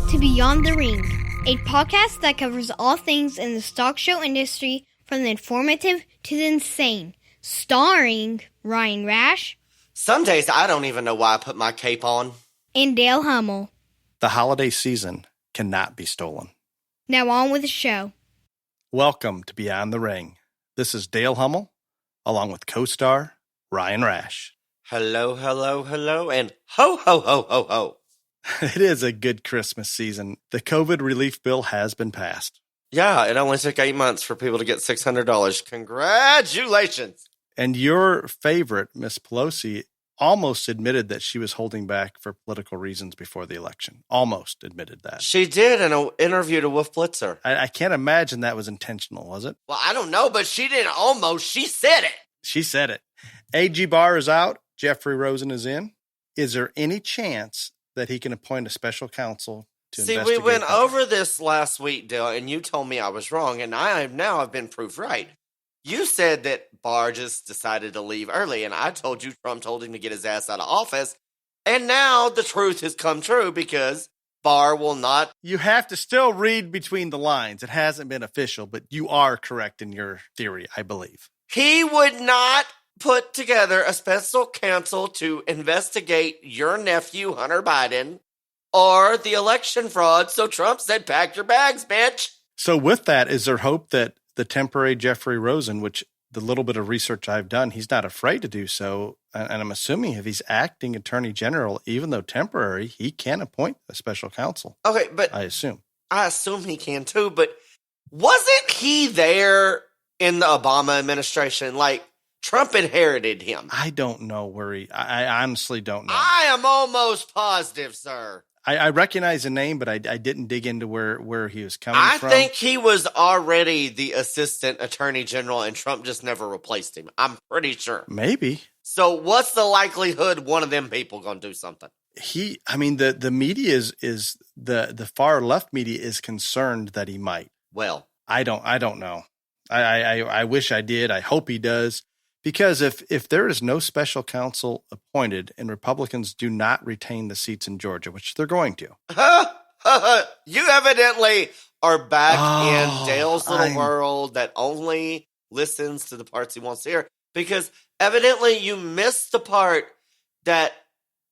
to Beyond the Ring, a podcast that covers all things in the stock show industry from the informative to the insane. Starring Ryan Rash. Some days I don't even know why I put my cape on. And Dale Hummel. The holiday season cannot be stolen. Now on with the show. Welcome to Beyond the Ring. This is Dale Hummel, along with co-star Ryan Rash. Hello, hello, hello, and ho, ho, ho, ho, ho. It is a good Christmas season. The COVID relief bill has been passed. Yeah, it only took 8 months for people to get $600. Congratulations. And your favorite, Miss Pelosi, almost admitted that she was holding back for political reasons before the election. Almost admitted that. She did in an interview to Wolf Blitzer. I can't imagine that was intentional, was it? Well, I don't know, but she didn't almost. She said it. She said it. AG Barr is out. Jeffrey Rosen is in. Is there any chance that he can appoint a special counsel to investigate? See, we went over this last week, Dale, and you told me I was wrong, and I've been proved right. You said that Barr just decided to leave early, and I told you Trump told him to get his ass out of office, and now the truth has come true because Barr will not. You have to still read between the lines. It hasn't been official, but you are correct in your theory, I believe. He would not put together a special counsel to investigate your nephew, Hunter Biden, or the election fraud, so Trump said, pack your bags, bitch. So with that, is there hope that the temporary Jeffrey Rosen, which the little bit of research I've done, he's not afraid to do so, and I'm assuming if he's acting attorney general, even though temporary, he can appoint a special counsel. Okay, but I assume he can too, but wasn't he there in the Obama administration? Like, Trump inherited him. I don't know where I honestly don't know. I am almost positive, sir. I recognize the name, but I didn't dig into where he was coming from. I think he was already the assistant attorney general, and Trump just never replaced him. I'm pretty sure. Maybe. So what's the likelihood one of them people going to do something? The media is the far left media is concerned that he might. Well, I don't know. I wish I did. I hope he does. Because if there is no special counsel appointed and Republicans do not retain the seats in Georgia, which they're going to. You evidently are back in Dale's little world that only listens to the parts he wants to hear. Because evidently you missed the part that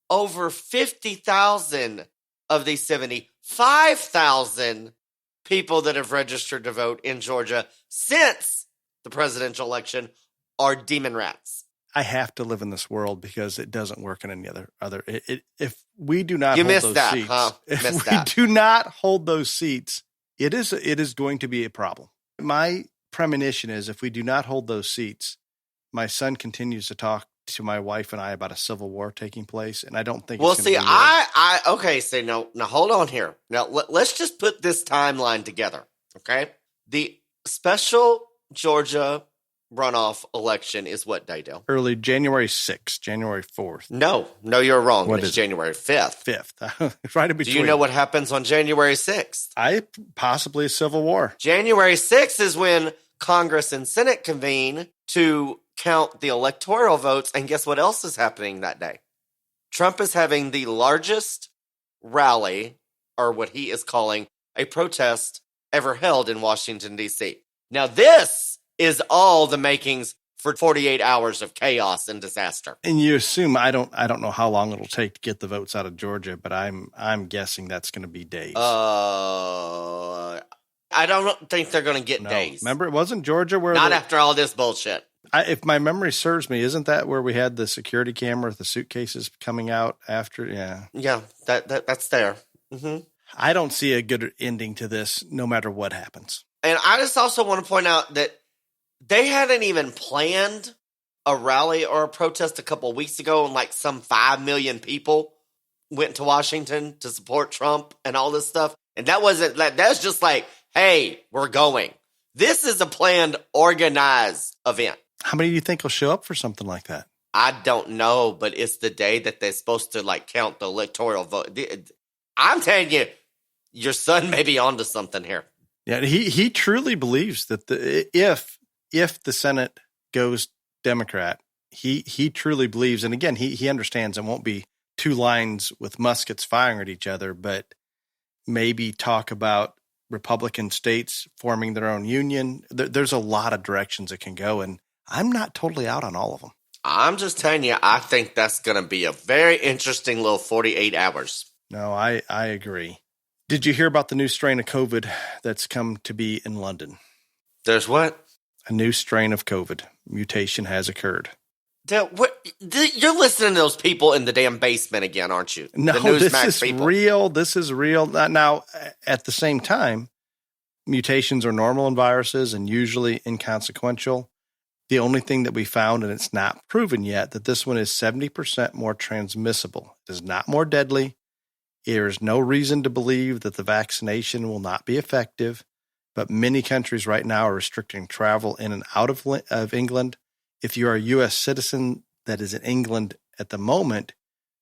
over 50,000 of these 75,000 people that have registered to vote in Georgia since the presidential election are demon rats. I have to live in this world because it doesn't work in any other. If we do not you hold missed those that, seats, huh? if we do not hold those seats, it is going to be a problem. My premonition is if we do not hold those seats, my son continues to talk to my wife and I about a civil war taking place, and I don't think. Well, it's see, okay. So now hold on here. Now let's just put this timeline together. Okay, the special Georgia runoff election is what day, Dale? Early January 6th, January 4th. No, you're wrong. What it's is January 5th. 5th. Right in between. Do you know what happens on January 6th? Possibly a civil war. January 6th is when Congress and Senate convene to count the electoral votes. And guess what else is happening that day? Trump is having the largest rally, or what he is calling a protest, ever held in Washington, D.C. Now this is all the makings for 48 hours of chaos and disaster. And you assume I don't know how long it'll take to get the votes out of Georgia, but I'm guessing that's going to be days. I don't think they're going to get days. Remember, it wasn't Georgia where not after all this bullshit. If my memory serves me, isn't that where we had the security camera with the suitcases coming out after? Yeah, that's there. Mm-hmm. I don't see a good ending to this, no matter what happens. And I just also want to point out that they hadn't even planned a rally or a protest a couple of weeks ago, and like some 5 million people went to Washington to support Trump and all this stuff. And that's just like, hey, we're going. This is a planned, organized event. How many do you think will show up for something like that? I don't know, but it's the day that they're supposed to like count the electoral vote. I'm telling you, your son may be onto something here. Yeah, he truly believes that if the Senate goes Democrat, he truly believes, and again, he understands it won't be two lines with muskets firing at each other, but maybe talk about Republican states forming their own union. There's a lot of directions it can go, and I'm not totally out on all of them. I'm just telling you, I think that's going to be a very interesting little 48 hours. No, I agree. Did you hear about the new strain of COVID that's come to be in London? There's what? A new strain of COVID mutation has occurred. You're listening to those people in the damn basement again, aren't you? No, this is people. real. This is real. Now, at the same time, mutations are normal in viruses and usually inconsequential. The only thing that we found, and it's not proven yet, that this one is 70% more transmissible. It is not more deadly. There is no reason to believe that the vaccination will not be effective, but many countries right now are restricting travel in and out of England. If you are a U.S. citizen that is in England at the moment,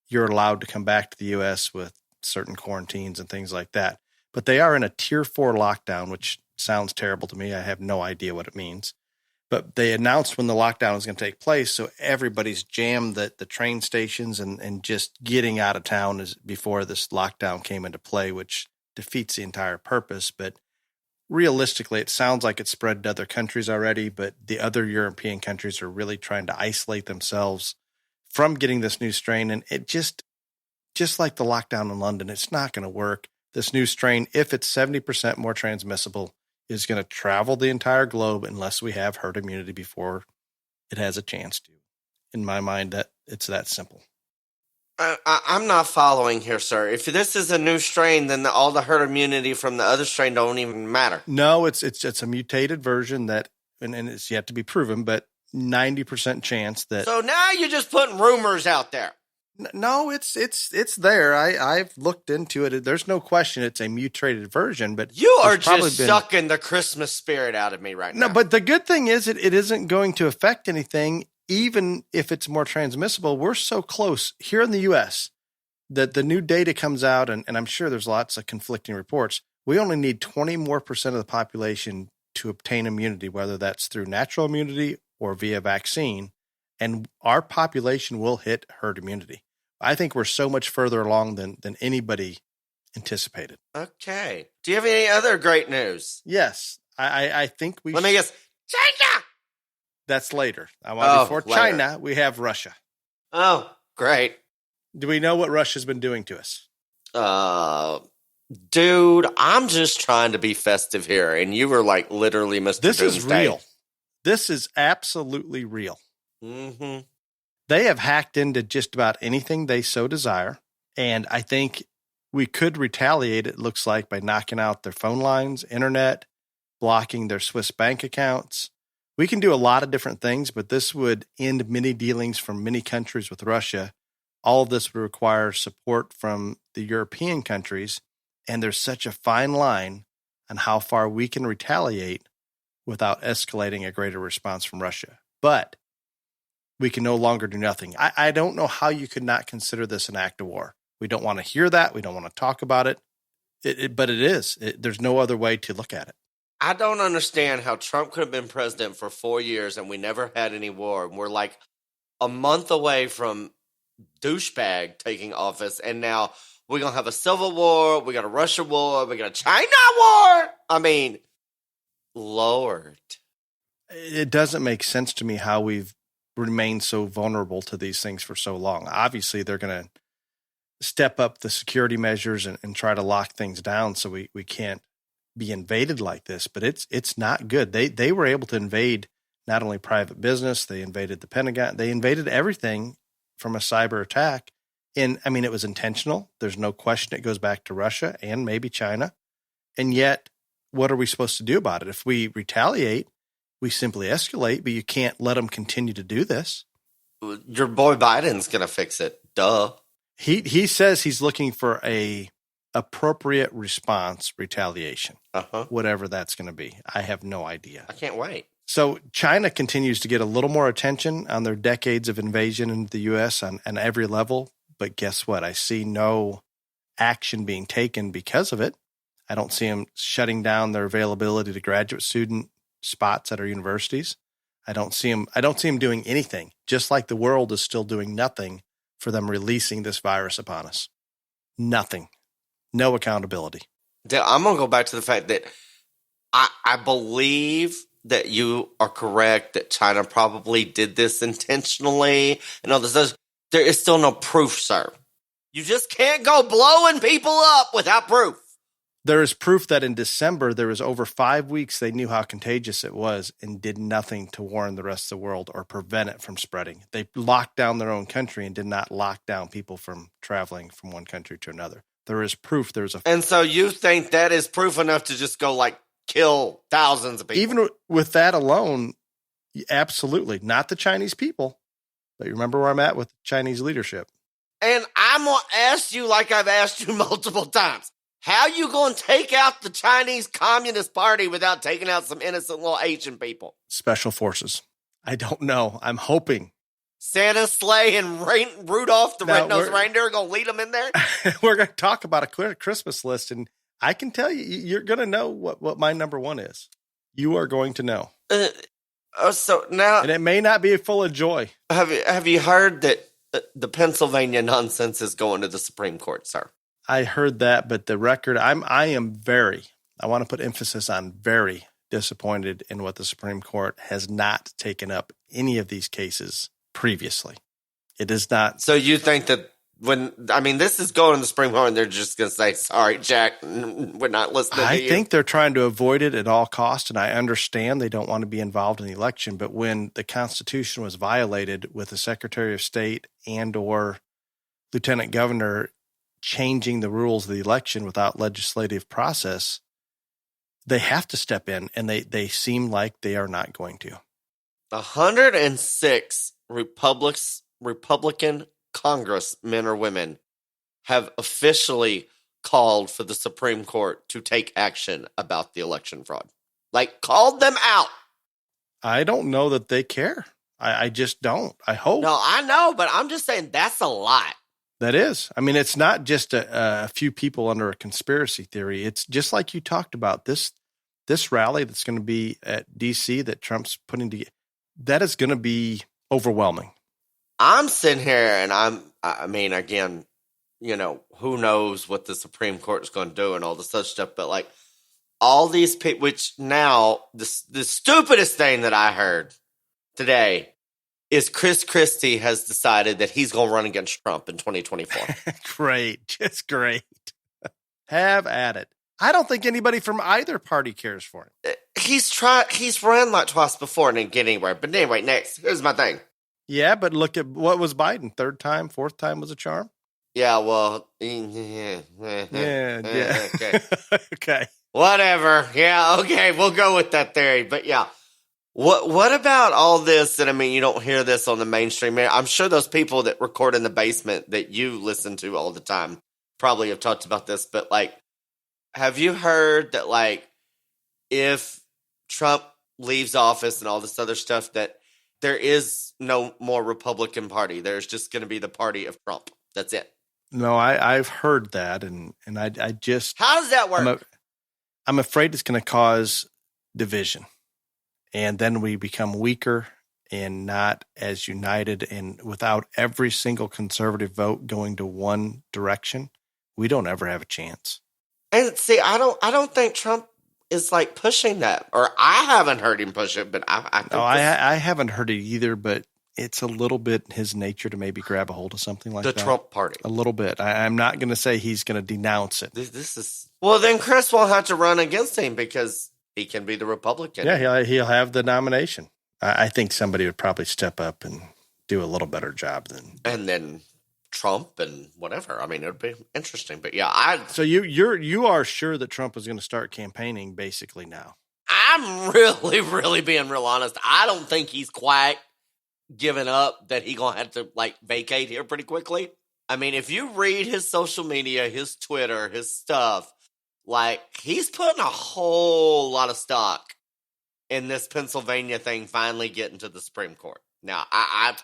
you're allowed to come back to the U.S. with certain quarantines and things like that. But they are in a tier 4 lockdown, which sounds terrible to me. I have no idea what it means. But they announced when the lockdown is going to take place, so everybody's jammed the train stations and just getting out of town is before this lockdown came into play, which defeats the entire purpose. But realistically, it sounds like it's spread to other countries already, but the other European countries are really trying to isolate themselves from getting this new strain. And it just like the lockdown in London, it's not going to work. This new strain, if it's 70% more transmissible, is going to travel the entire globe unless we have herd immunity before it has a chance to. In my mind, that it's that simple. I'm not following here, sir. If this is a new strain, then all the herd immunity from the other strain don't even matter. No, it's a mutated version that, and it's yet to be proven, but 90% chance that. So now you're just putting rumors out there. No, it's there. I've looked into it. There's no question it's a mutated version, but you are just sucking the Christmas spirit out of me right now. No, but the good thing is it isn't going to affect anything, even if it's more transmissible. We're so close here in the U.S. that the new data comes out, and I'm sure there's lots of conflicting reports. We only need 20% more of the population to obtain immunity, whether that's through natural immunity or via vaccine, and our population will hit herd immunity. I think we're so much further along than anybody anticipated. Okay. Do you have any other great news? Yes. I think we Let me guess. China! That's later. Before China, we have Russia. Oh, great. Do we know what Russia's been doing to us? Dude, I'm just trying to be festive here, and you were like literally Mr. This Doomsday. is real. This is absolutely real. Mm-hmm. They have hacked into just about anything they so desire, and I think we could retaliate, it looks like, by knocking out their phone lines, internet, blocking their Swiss bank accounts. We can do a lot of different things, but this would end many dealings from many countries with Russia. All of this would require support from the European countries, and there's such a fine line on how far we can retaliate without escalating a greater response from Russia. But we can no longer do nothing. I don't know how you could not consider this an act of war. We don't want to hear that. We don't want to talk about it. But it is. There's no other way to look at it. I don't understand how Trump could have been president for 4 years and we never had any war. And we're like a month away from douchebag taking office, and now we're going to have a civil war, we got a Russia war, we got a China war. I mean, Lord. It doesn't make sense to me how we've remained so vulnerable to these things for so long. Obviously, they're going to step up the security measures and try to lock things down so we can't be invaded like this, but it's not good. They were able to invade not only private business, they invaded the Pentagon, they invaded everything from a cyber attack. And I mean, it was intentional. There's no question it goes back to Russia and maybe China. And yet, what are we supposed to do about it? If we retaliate, we simply escalate, but you can't let them continue to do this. Your boy Biden's going to fix it. Duh. He says he's looking for a appropriate response retaliation, whatever that's going to be. I have no idea. I can't wait. So China continues to get a little more attention on their decades of invasion into the U.S. on every level. But guess what? I see no action being taken because of it. I don't see them shutting down their availability to graduate student spots at our universities. I don't see them doing anything, just like the world is still doing nothing for them releasing this virus upon us. Nothing. No accountability. I'm going to go back to the fact that I believe that you are correct that China probably did this intentionally and all this. There is still no proof, sir. You just can't go blowing people up without proof. There is proof that in December, there was over 5 weeks they knew how contagious it was and did nothing to warn the rest of the world or prevent it from spreading. They locked down their own country and did not lock down people from traveling from one country to another. There is proof. And so you think that is proof enough to just go like kill thousands of people? Even with that alone, absolutely. Not the Chinese people, but you remember where I'm at with Chinese leadership. And I'm going to ask you like I've asked you multiple times. How you going to take out the Chinese Communist Party without taking out some innocent little Asian people? Special forces. I don't know. I'm hoping. Santa, sleigh, and Rudolph the red-nosed reindeer are going to lead them in there? We're going to talk about a Christmas list, and I can tell you, you're going to know what my number one is. You are going to know. So now, and it may not be full of joy. Have you heard that the Pennsylvania nonsense is going to the Supreme Court, sir? I heard that, but the record, I want to put emphasis on very disappointed in what the Supreme Court has not taken up any of these cases previously. It is not. So you think that this is going to the Supreme Court and they're just going to say, sorry, Jack, we're not listening to you? I think they're trying to avoid it at all costs, and I understand they don't want to be involved in the election, but when the Constitution was violated with the Secretary of State and or Lieutenant Governor changing the rules of the election without legislative process, they have to step in, and they seem like they are not going to. 106 Republican congressmen or women have officially called for the Supreme Court to take action about the election fraud. Like, called them out. I don't know that they care. I just don't. I hope. No, I know, but I'm just saying that's a lot. That is. I mean, it's not just a few people under a conspiracy theory. It's just like you talked about, this rally that's going to be at D.C. that Trump's putting together. That is going to be overwhelming. I'm sitting here and again, who knows what the Supreme Court is going to do and all this other stuff, but like all these people, which now the stupidest thing that I heard today is Chris Christie has decided that he's going to run against Trump in 2024. Great. Just great. Have at it. I don't think anybody from either party cares for him. He's run like twice before and didn't get anywhere. But anyway, next, here's my thing. Yeah, but look at what was Biden. Third time, fourth time was a charm. Yeah, well. Yeah. Okay. Okay. Whatever. Yeah, okay, we'll go with that theory. But yeah. What about all this? And you don't hear this on the mainstream. I'm sure those people that record in the basement that you listen to all the time probably have talked about this. But like, have you heard that like, if Trump leaves office and all this other stuff, that there is no more Republican Party? There's just going to be the party of Trump. That's it. No, I've heard that, and I just. How does that work? I'm afraid it's going to cause division. And then we become weaker and not as united. And without every single conservative vote going to one direction, we don't ever have a chance. And see, I don't think Trump is like pushing that, or I haven't heard him push it. But I haven't heard it either. But it's a little bit his nature to maybe grab a hold of something like that. The Trump party, a little bit. I'm not going to say he's going to denounce it. This is then Chris won't have to run against him because he can be the Republican. Yeah, he'll have the nomination. I think somebody would probably step up and do a little better job than. And then Trump and whatever. It would be interesting. But yeah, So you are sure that Trump is going to start campaigning basically now? I'm really, really being real honest. I don't think he's quite given up that he's going to have to like vacate here pretty quickly. If you read his social media, his Twitter, his stuff, like, he's putting a whole lot of stock in this Pennsylvania thing finally getting to the Supreme Court. Now,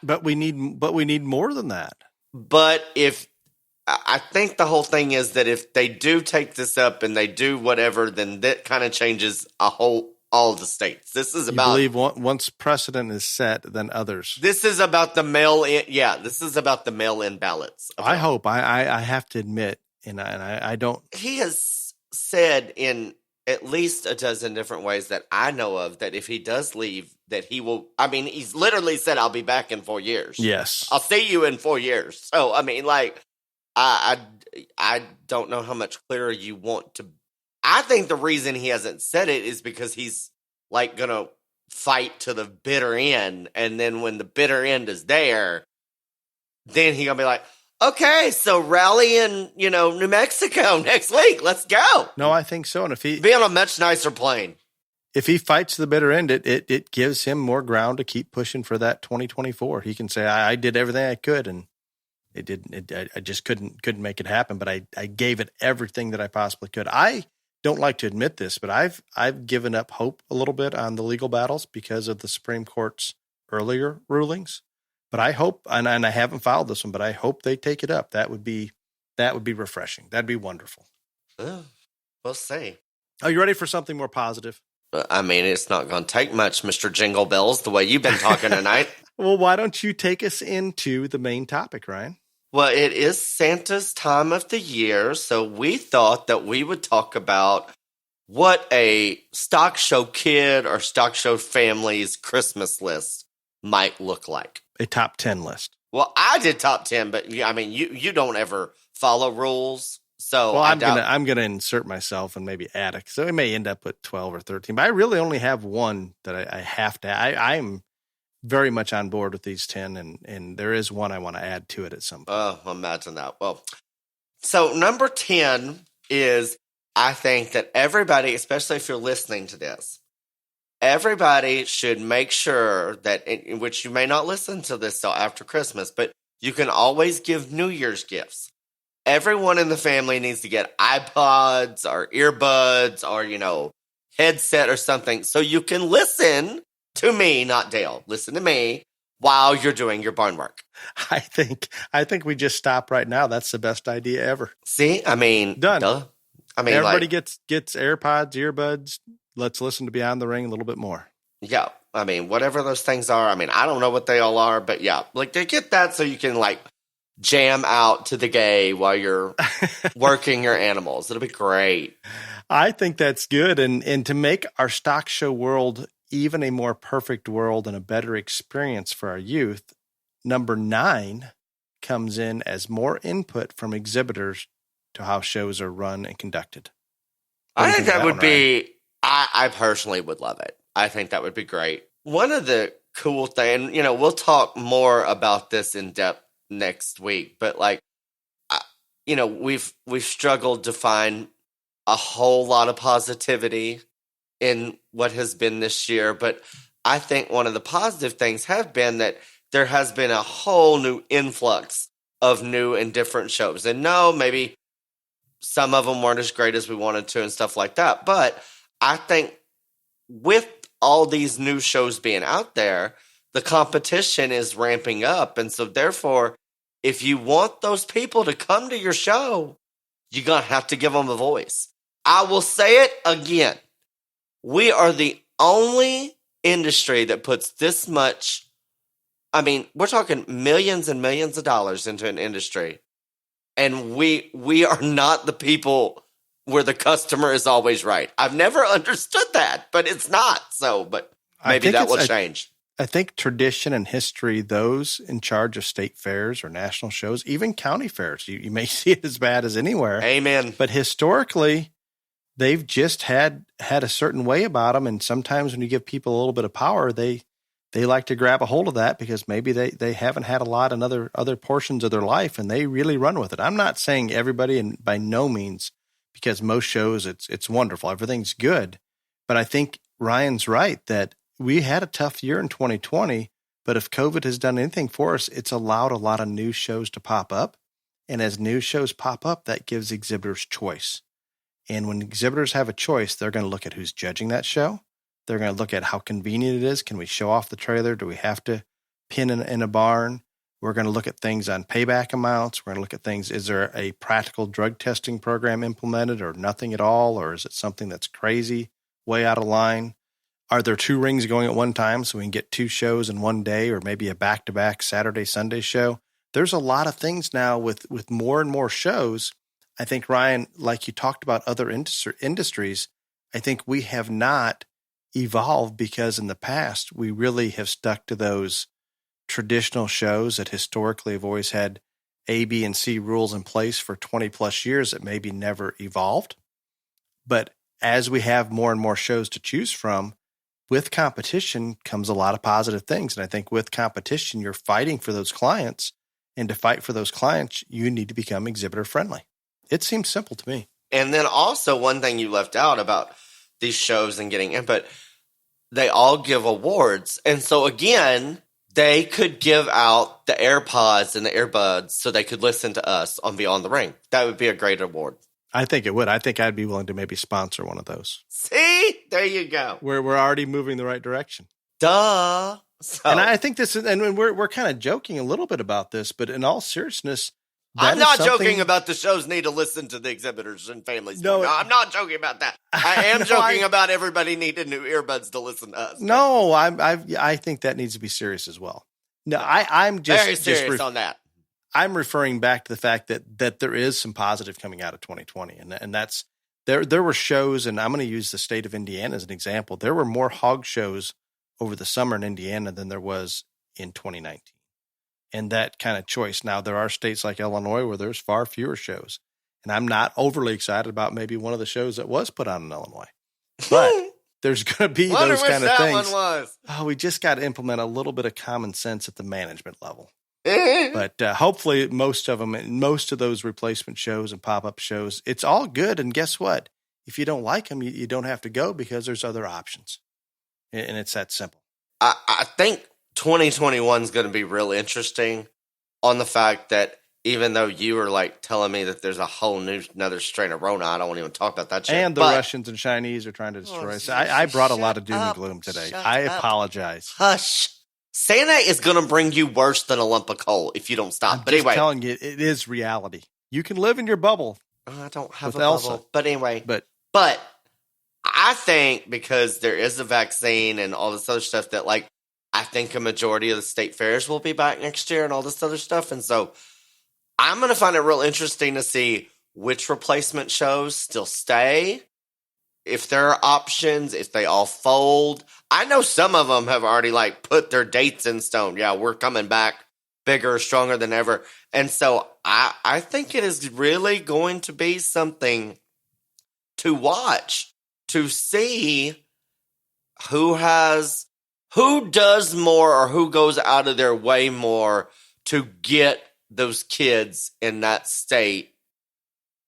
But we need more than that. But I think the whole thing is that if they do take this up and they do whatever, then that kind of changes all the states. This is about. You believe once precedent is set, then others. This is about the mail-in. Yeah, this is about the mail-in ballots. I hope. I have to admit, and I don't. He has said in at least a dozen different ways that I know of that if he does leave, that he will. I mean, he's literally said, "I'll be back in 4 years." Yes. I'll see you in 4 years. So I mean, like, I don't know how much clearer you want to. I think the reason he hasn't said it is because he's like gonna fight to the bitter end, and then when the bitter end is there, then he gonna be like, okay, so rally in, New Mexico next week. Let's go. No, I think so. And if he be on a much nicer plane, if he fights to the bitter end, it gives him more ground to keep pushing for that 2024. He can say, I did everything I could, and it didn't. I just couldn't make it happen. But I gave it everything that I possibly could. I don't like to admit this, but I've given up hope a little bit on the legal battles because of the Supreme Court's earlier rulings. But I hope, and I haven't filed this one, but I hope they take it up. That would be refreshing. That'd be wonderful. We'll see. Are you ready for something more positive? I mean, it's not going to take much, Mr. Jingle Bells, the way you've been talking tonight. Well, why don't you take us into the main topic, Ryan? Well, it is Santa's time of the year, so we thought that we would talk about what a stock show kid or stock show family's Christmas list might look like. A top 10 list. Well, I did top 10, but I mean, you don't ever follow rules, so well, I'm gonna insert myself and maybe add it, so it may end up with 12 or 13. But I really only have one that I have to. I'm very much on board with these 10, and there is one I want to add to it at some point. Oh, imagine that. Well, so number 10 is, I think that everybody, especially if you're listening to this, everybody should make sure that, in which you may not listen to this till after Christmas, but you can always give New Year's gifts. Everyone in the family needs to get iPods or earbuds or, headset or something so you can listen to me, not Dale. Listen to me while you're doing your barn work. I think we just stop right now. That's the best idea ever. See, I mean, done. Duh. I mean, everybody gets AirPods, earbuds. Let's listen to Beyond the Ring a little bit more. Yeah, I mean, whatever those things are. I mean, I don't know what they all are, but yeah, like they get that so you can like jam out to the gay while you're working your animals. It'll be great. I think that's good, and to make our stock show world even a more perfect world and a better experience for our youth, number 9 comes in as more input from exhibitors to how shows are run and conducted. I think that would be, I personally would love it. I think that would be great. One of the cool things, we'll talk more about this in depth next week, but like, we've struggled to find a whole lot of positivity in what has been this year, but I think one of the positive things have been that there has been a whole new influx of new and different shows. And no, maybe some of them weren't as great as we wanted to and stuff like that. But I think with all these new shows being out there, the competition is ramping up. And so therefore, if you want those people to come to your show, you're going to have to give them a voice. I will say it again. We are the only industry that puts this much, I mean, we're talking millions and millions of dollars into an industry. And we are not the people where the customer is always right. I've never understood that, but it's not. So, but maybe that will change. I think tradition and history, those in charge of state fairs or national shows, even county fairs, you may see it as bad as anywhere. Amen. But historically, they've just had a certain way about them. And sometimes when you give people a little bit of power, they like to grab a hold of that because maybe they haven't had a lot in other portions of their life, and they really run with it. I'm not saying everybody, and by no means, because most shows it's wonderful. Everything's good. But I think Ryan's right that we had a tough year in 2020, but if COVID has done anything for us, it's allowed a lot of new shows to pop up. And as new shows pop up, that gives exhibitors choice. And when exhibitors have a choice, they're going to look at who's judging that show. They're going to look at how convenient it is. Can we show off the trailer? Do we have to pin in a barn? We're going to look at things on payback amounts. We're going to look at things. Is there a practical drug testing program implemented or nothing at all? Or is it something that's crazy, way out of line? Are there 2 rings going at one time so we can get 2 shows in one day, or maybe a back-to-back Saturday, Sunday show? There's a lot of things now with more and more shows. I think, Ryan, like you talked about other industries, I think we have not evolved because in the past, we really have stuck to those traditional shows that historically have always had A, B, and C rules in place for 20 plus years that maybe never evolved. But as we have more and more shows to choose from, with competition comes a lot of positive things. And I think with competition, you're fighting for those clients. And to fight for those clients, you need to become exhibitor friendly. It seems simple to me. And then also one thing you left out about these shows and getting input, they all give awards. And so again, they could give out the AirPods and the earbuds so they could listen to us on Beyond the Ring. That would be a great award. I think it would. I think I'd be willing to maybe sponsor one of those. See? There you go. We're already moving the right direction. Duh. So, and I think this is, and we're kind of joking a little bit about this, but in all seriousness, I'm not joking about the shows need to listen to the exhibitors and families. No, I'm not joking about that. I am joking about everybody needing new earbuds to listen to us. No, I think that needs to be serious as well. No, I'm just very serious on that. I'm referring back to the fact that there is some positive coming out of 2020, and that's there were shows, and I'm going to use the state of Indiana as an example. There were more hog shows over the summer in Indiana than there was in 2019. And that kind of choice. Now, there are states like Illinois where there's far fewer shows. And I'm not overly excited about maybe one of the shows that was put on in Illinois. But there's going to be those kind of things. One was. Oh, we just got to implement a little bit of common sense at the management level. But hopefully most of them, and most of those replacement shows and pop-up shows, it's all good. And guess what? If you don't like them, you don't have to go because there's other options. And it's that simple. I think 2021 is going to be real interesting on the fact that even though you were like telling me that there's a whole new another strain of Rona, I don't want to even talk about that shit. And the Russians and Chinese are trying to destroy us. I brought a lot of doom and gloom today. I apologize. Hush. Santa is going to bring you worse than a lump of coal if you don't stop. But anyway, telling you, it is reality. You can live in your bubble. I don't have a bubble. But anyway, but I think because there is a vaccine and all this other stuff that like, I think a majority of the state fairs will be back next year and all this other stuff. And so I'm going to find it real interesting to see which replacement shows still stay, if there are options, if they all fold. I know some of them have already like put their dates in stone. Yeah, we're coming back bigger, stronger than ever. And so I think it is really going to be something to watch, to see who does more or who goes out of their way more to get those kids in that state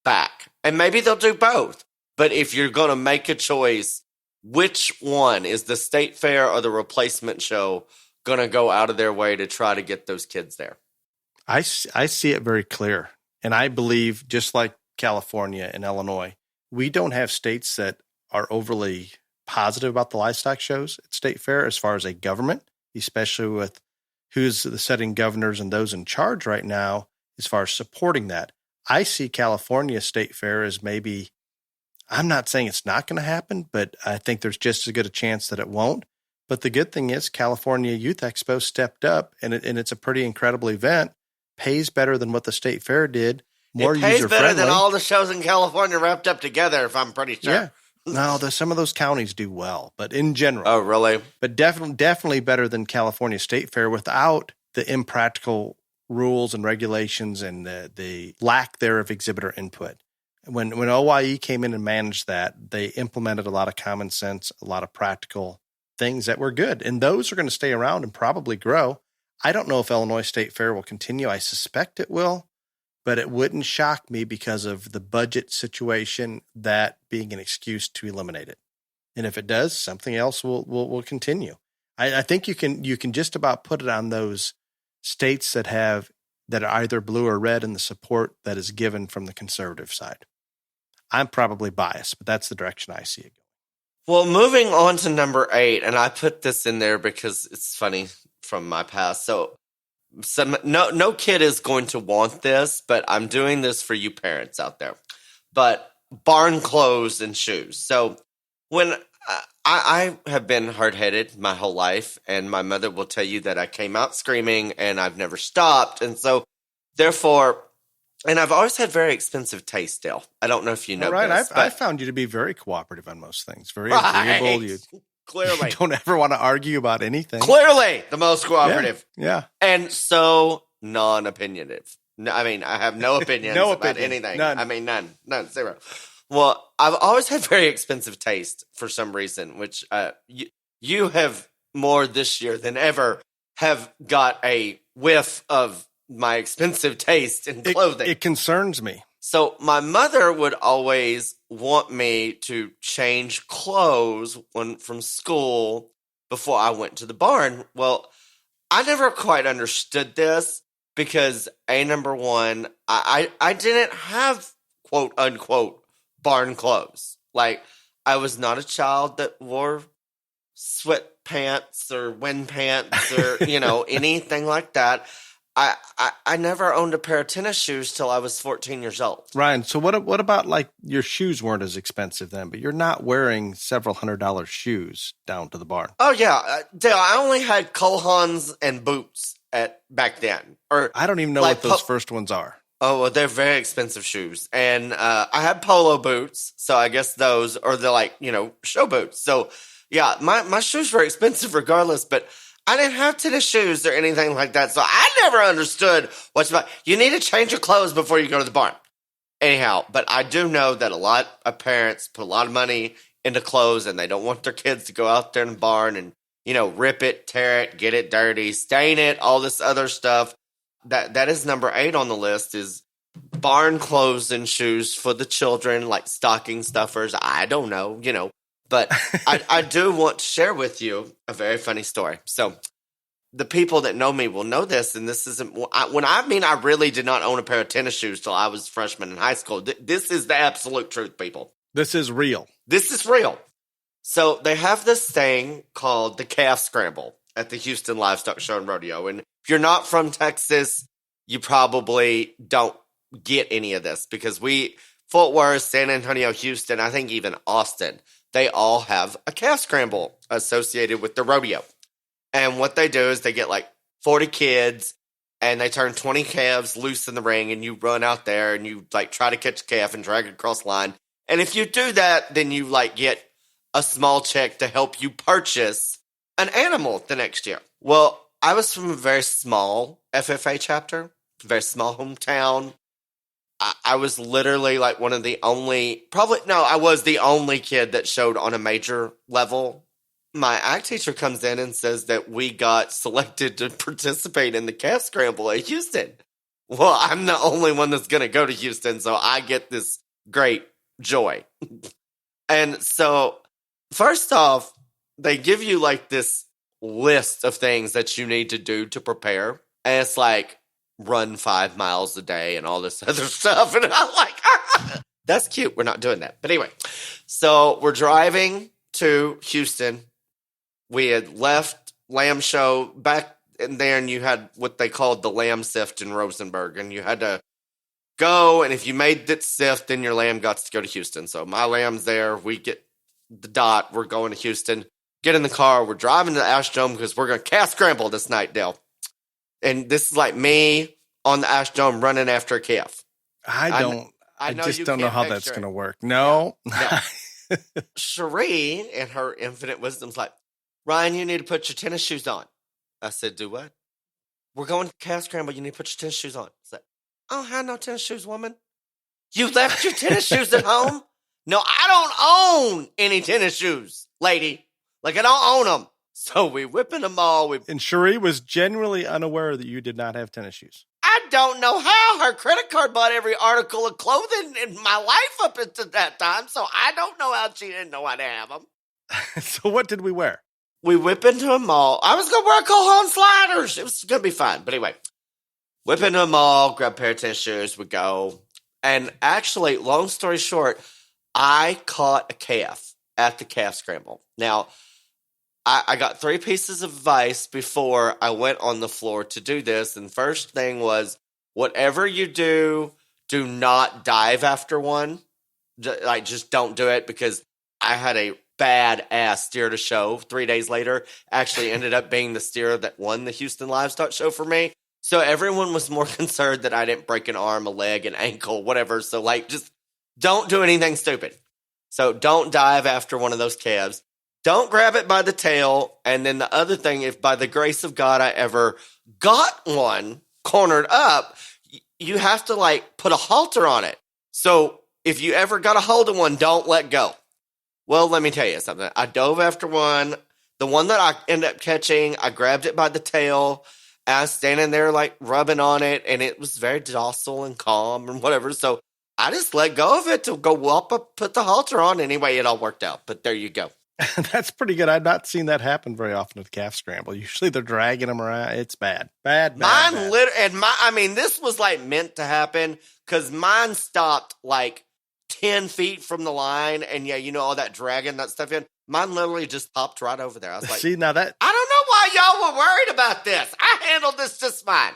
back. And maybe they'll do both. But if you're going to make a choice, which one is the state fair or the replacement show going to go out of their way to try to get those kids there? I see it very clear. And I believe, just like California and Illinois, we don't have states that are overly positive about the livestock shows at state fair as far as a government, especially with who's the setting governors and those in charge right now as far as supporting that. I see California state fair as maybe, I'm not saying it's not going to happen, but I think there's just as good a chance that it won't. But the good thing is California Youth Expo stepped up, and it's a pretty incredible event, pays better than what the state fair did, more user-friendly. It pays better than all the shows in California wrapped up together, if I'm pretty sure. Yeah. No, some of those counties do well, but in general. Oh, really? But definitely better than California State Fair without the impractical rules and regulations and the lack there of exhibitor input. When OYE came in and managed that, they implemented a lot of common sense, a lot of practical things that were good. And those are going to stay around and probably grow. I don't know if Illinois State Fair will continue. I suspect it will. But it wouldn't shock me because of the budget situation, that being an excuse to eliminate it. And if it does, something else will continue. I think you can just about put it on those states that are either blue or red in the support that is given from the conservative side. I'm probably biased, but that's the direction I see it going. Well, moving on to number 8, and I put this in there because it's funny from my past. So no kid is going to want this, but I'm doing this for you parents out there. But barn clothes and shoes. So when I have been hard-headed my whole life, and my mother will tell you that I came out screaming and I've never stopped. And so therefore And I've always had very expensive taste, Dale. I don't know if you know Right. this. I found you to be very cooperative on most things. Very Right. agreeable. You Clearly. don't ever want to argue about anything. Clearly the most cooperative. Yeah. And so non-opinionative. No, I mean, I have no opinions No about opinion. anything. None. I mean, none, zero. Well, I've always had very expensive taste for some reason, which you have more this year than ever have got a whiff of my expensive taste in clothing. It concerns me. So my mother would always want me to change clothes from school before I went to the barn. Well, I never quite understood this because number one, I didn't have quote unquote barn clothes. Like I was not a child that wore sweatpants or wind pants or, anything like that. I never owned a pair of tennis shoes till I was 14 years old. Ryan, so what about like your shoes weren't as expensive then, but you're not wearing several $100 shoes down to the barn? Oh yeah, Dale, I only had Cole Haans and boots back then. Or I don't even know like what those first ones are. Oh, well, they're very expensive shoes. And I had polo boots, so I guess those are the show boots. So yeah, my shoes were expensive regardless, but I didn't have tennis shoes or anything like that, so I never understood what's about. You need to change your clothes before you go to the barn. Anyhow, but I do know that a lot of parents put a lot of money into clothes, and they don't want their kids to go out there in the barn and, rip it, tear it, get it dirty, stain it, all this other stuff. That is number 8 on the list is barn clothes and shoes for the children, like stocking stuffers. I don't know, But I do want to share with you a very funny story. So the people that know me will know this, and this isn't when I mean I really did not own a pair of tennis shoes till I was a freshman in high school. This is the absolute truth, people. This is real. This is real. So they have this thing called the Calf Scramble at the Houston Livestock Show and Rodeo. And if you're not from Texas, you probably don't get any of this because Fort Worth, San Antonio, Houston, I think even Austin, they all have a calf scramble associated with the rodeo. And what they do is they get like 40 kids and they turn 20 calves loose in the ring and you run out there and you try to catch a calf and drag it across the line. And if you do that, then you get a small check to help you purchase an animal the next year. Well, I was from a very small FFA chapter, very small hometown. I was literally one of the only, I was the only kid that showed on a major level. My ag teacher comes in and says that we got selected to participate in the calf scramble at Houston. Well, I'm the only one that's going to go to Houston, so I get this great joy. And so, first off, they give you this list of things that you need to do to prepare. And it's run 5 miles a day and all this other stuff. And I'm that's cute. We're not doing that. But anyway, so we're driving to Houston. We had left Lamb Show back in there, and you had what they called the Lamb Sift in Rosenberg. And you had to go, and if you made that sift, then your lamb got to go to Houston. So my lamb's there. We get the dot. We're going to Houston. Get in the car. We're driving to the Ash Dome because we're going to calf scramble this night, Dale. And this is me on the Ash Dome running after a calf. I just don't know how that's going to work. No. No. Cherie, in her infinite wisdom, is Ryan, you need to put your tennis shoes on. I said, do what? We're going to calf scramble. You need to put your tennis shoes on. I said, I don't have no tennis shoes, woman. You left your tennis shoes at home? No, I don't own any tennis shoes, lady. I don't own them. So we whip in the mall. And Cherie was genuinely unaware that you did not have tennis shoes. I don't know how. Her credit card bought every article of clothing in my life up until that time, so I don't know how she didn't know I didn't have them. So what did we wear? We whip into a mall. I was going to wear Cole Haan sliders. It was going to be fine. But anyway, whip into a mall, grab a pair of tennis shoes, we go. And actually, long story short, I caught a calf at the calf scramble. Now, I got 3 pieces of advice before I went on the floor to do this. And first thing was, whatever you do, do not dive after one. Just don't do it, because I had a badass steer to show 3 days later. Actually ended up being the steer that won the Houston Livestock Show for me. So everyone was more concerned that I didn't break an arm, a leg, an ankle, whatever. So, like, just don't do anything stupid. So don't dive after one of those calves. Don't grab it by the tail. And then the other thing, if by the grace of God I ever got one cornered up, you have to, like, put a halter on it. So if you ever got a hold of one, don't let go. Well, let me tell you something. I dove after one. The one that I ended up catching, I grabbed it by the tail. I was standing there, like, rubbing on it, and it was very docile and calm and whatever. So I just let go of it to go up, put the halter on. Anyway, it all worked out. But there you go. That's pretty good. I've not seen that happen very often with calf scramble. Usually they're dragging them around. It's bad. Bad. This was, like, meant to happen because mine stopped, like, 10 feet from the line. And, yeah, you know, all that dragging that stuff in. Mine literally just popped right over there. I was like, see, now that I don't know why y'all were worried about this. I handled this just fine.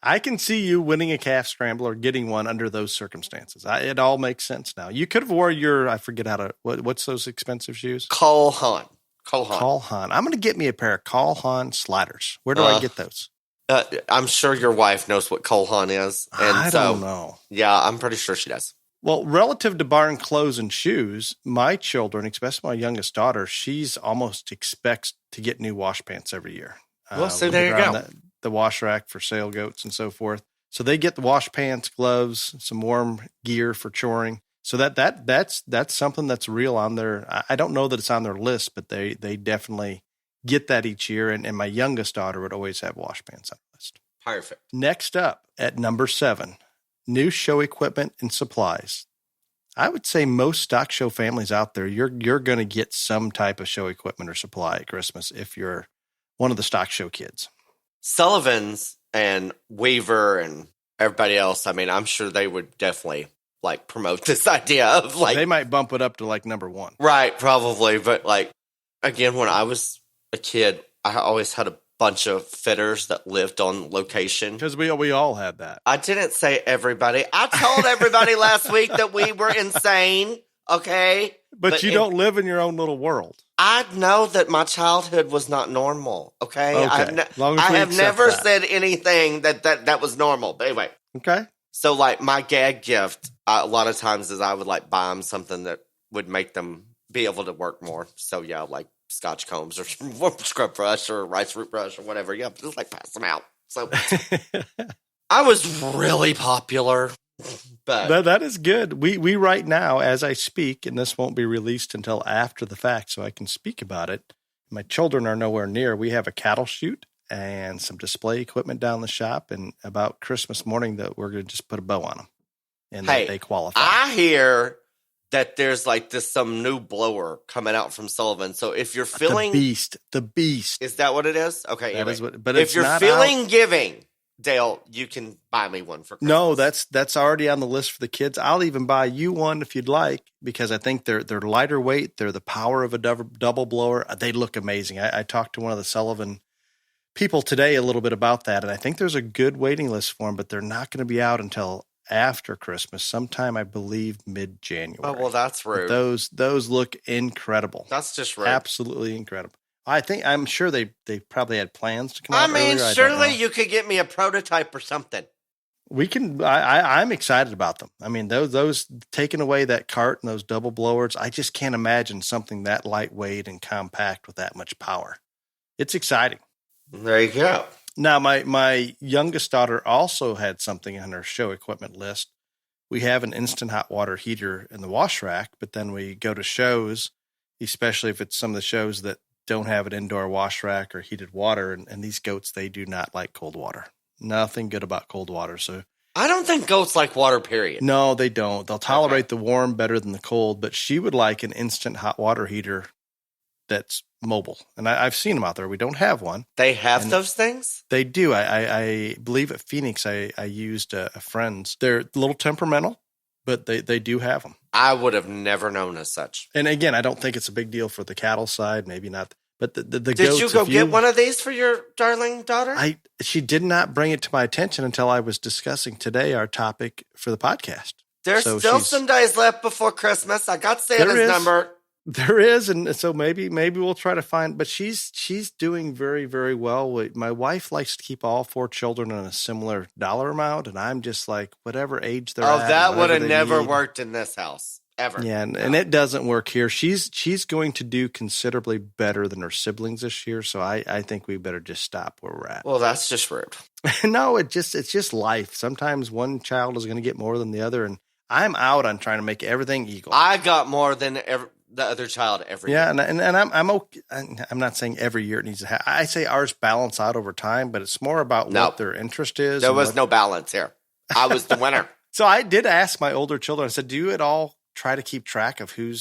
I can see you winning a calf scramble or getting one under those circumstances. It all makes sense now. You could have wore your, I forget how to, what's those expensive shoes? Cole Haan. I'm going to get me a pair of Cole Haan sliders. Where do I get those? I'm sure your wife knows what Cole Haan is. And I don't know. Yeah, I'm pretty sure she does. Well, relative to barn clothes and shoes, my children, especially my youngest daughter, she's almost expects to get new wash pants every year. Well, so there you go. The wash rack for sale goats and so forth. So they get the wash pants, gloves, some warm gear for choring. So that's something that's real on their. I don't know that it's on their list, but they definitely get that each year. And my youngest daughter would always have wash pants on the list. Perfect. Next up at number 7. New show equipment and supplies. I would say most stock show families out there, you're going to get some type of show equipment or supply at Christmas if you're one of the stock show kids. Sullivan's and Weaver and everybody else, I mean, I'm sure they would definitely, like, promote this idea of, like... They might bump it up to, like, number 1. Right, probably. But, like, again, when I was a kid, I always had a bunch of fitters that lived on location. Because we all had that. I didn't say everybody. I told everybody last week that we were insane, okay? But you don't live in your own little world. I know that my childhood was not normal, okay? I have never said anything that was normal. But anyway. Okay. So, like, my gag gift, a lot of times is I would, like, buy them something that would make them be able to work more. So, yeah, like, Scotch combs or scrub brush or rice root brush or whatever. Yeah, just like pass them out. So I was really popular. But that is good. We right now, as I speak, and this won't be released until after the fact, so I can speak about it. My children are nowhere near. We have a cattle chute and some display equipment down the shop, and about Christmas morning that we're going to just put a bow on them, and they qualify. I hear that there's like some new blower coming out from Sullivan. So if you're feeling the beast, is that what it is? Okay, that anyway. is what. But if you're feeling giving, Dale, you can buy me one for Christmas. No, that's already on the list for the kids. I'll even buy you one if you'd like, because I think they're lighter weight. They're the power of a double blower. They look amazing. I talked to one of the Sullivan people today a little bit about that, and I think there's a good waiting list for them, but they're not going to be out until after Christmas, sometime I believe mid-January. Oh, well, that's rude. But those look incredible. That's just rude. Absolutely incredible. I'm sure they probably had plans to come out earlier. I mean, surely you could get me a prototype or something. We can. I'm excited about them. I mean, those taking away that cart and those double blowers, I just can't imagine something that lightweight and compact with that much power. It's exciting. There you go. Now, my youngest daughter also had something on her show equipment list. We have an instant hot water heater in the wash rack, but then we go to shows, especially if it's some of the shows that don't have an indoor wash rack or heated water. And these goats, they do not like cold water. Nothing good about cold water. So I don't think goats like water, period. No, they don't. They'll tolerate the warm better than the cold, but she would like an instant hot water heater that's mobile. And I've seen them out there. We don't have one. They have those things? They do. I believe at Phoenix, I used a friend's. They're a little temperamental, but they do have them. I would have never known as such. And again, I don't think it's a big deal for the cattle side. Maybe not. But the Did goats, you go get one of these for your darling daughter? She did not bring it to my attention until I was discussing today our topic for the podcast. There's still some days left before Christmas. I got Santa's number. There is, and so maybe we'll try to find. But she's doing very, very well. My wife likes to keep all 4 children in a similar dollar amount, and I'm just like, whatever age they're at. That would have they never need. worked in this house ever. Yeah, and it doesn't work here. She's going to do considerably better than her siblings this year, so I think we better just stop where we're at. Well, that's just rude. No, it's just life. Sometimes one child is going to get more than the other, and I'm out on trying to make everything equal. I got more than the other child every year. Yeah, and I'm okay. I'm not saying every year it needs to happen. I say ours balance out over time, but it's more about what their interest is. There was no balance here. I was the winner. So I did ask my older children. I said, "Do you at all try to keep track of who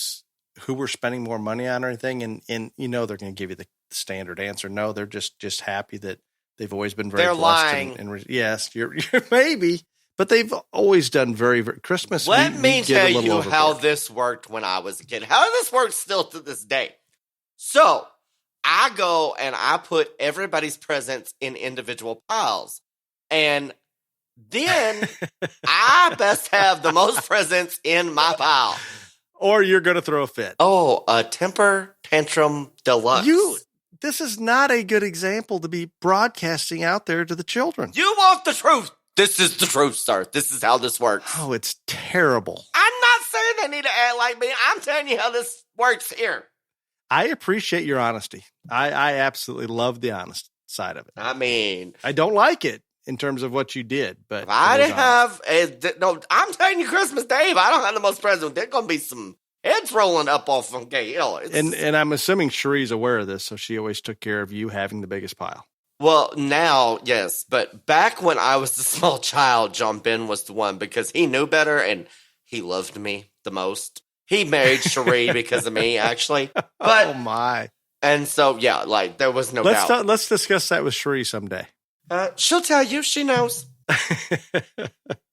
we're spending more money on or anything?" And they're going to give you the standard answer. No, they're just happy that they've always been very. They're blessed lying. And yes, you're maybe. But they've always done very, very Christmas. Let me tell you overboard. how this worked when I was a kid. How this works still to this day. So I go and I put everybody's presents in individual piles. And then I best have the most presents in my pile. Or you're going to throw a fit. Oh, a temper tantrum deluxe. This is not a good example to be broadcasting out there to the children. You want the truth. This is the truth, sir. This is how this works. Oh, it's terrible. I'm not saying they need to act like me. I'm telling you how this works here. I appreciate your honesty. I absolutely love the honest side of it. I mean, I don't like it in terms of what you did, but I didn't have no. I'm telling you, Christmas Day, I don't have the most presents. There's gonna be some heads rolling up off of Gay Hill. And I'm assuming Cherie's aware of this, so she always took care of you having the biggest pile. Well, now, yes, but back when I was a small child, John Ben was the one because he knew better and he loved me the most. He married Cherie because of me, actually. But, oh my! And so, yeah, like there was no doubt. Let's discuss that with Cherie someday. She'll tell you. She knows.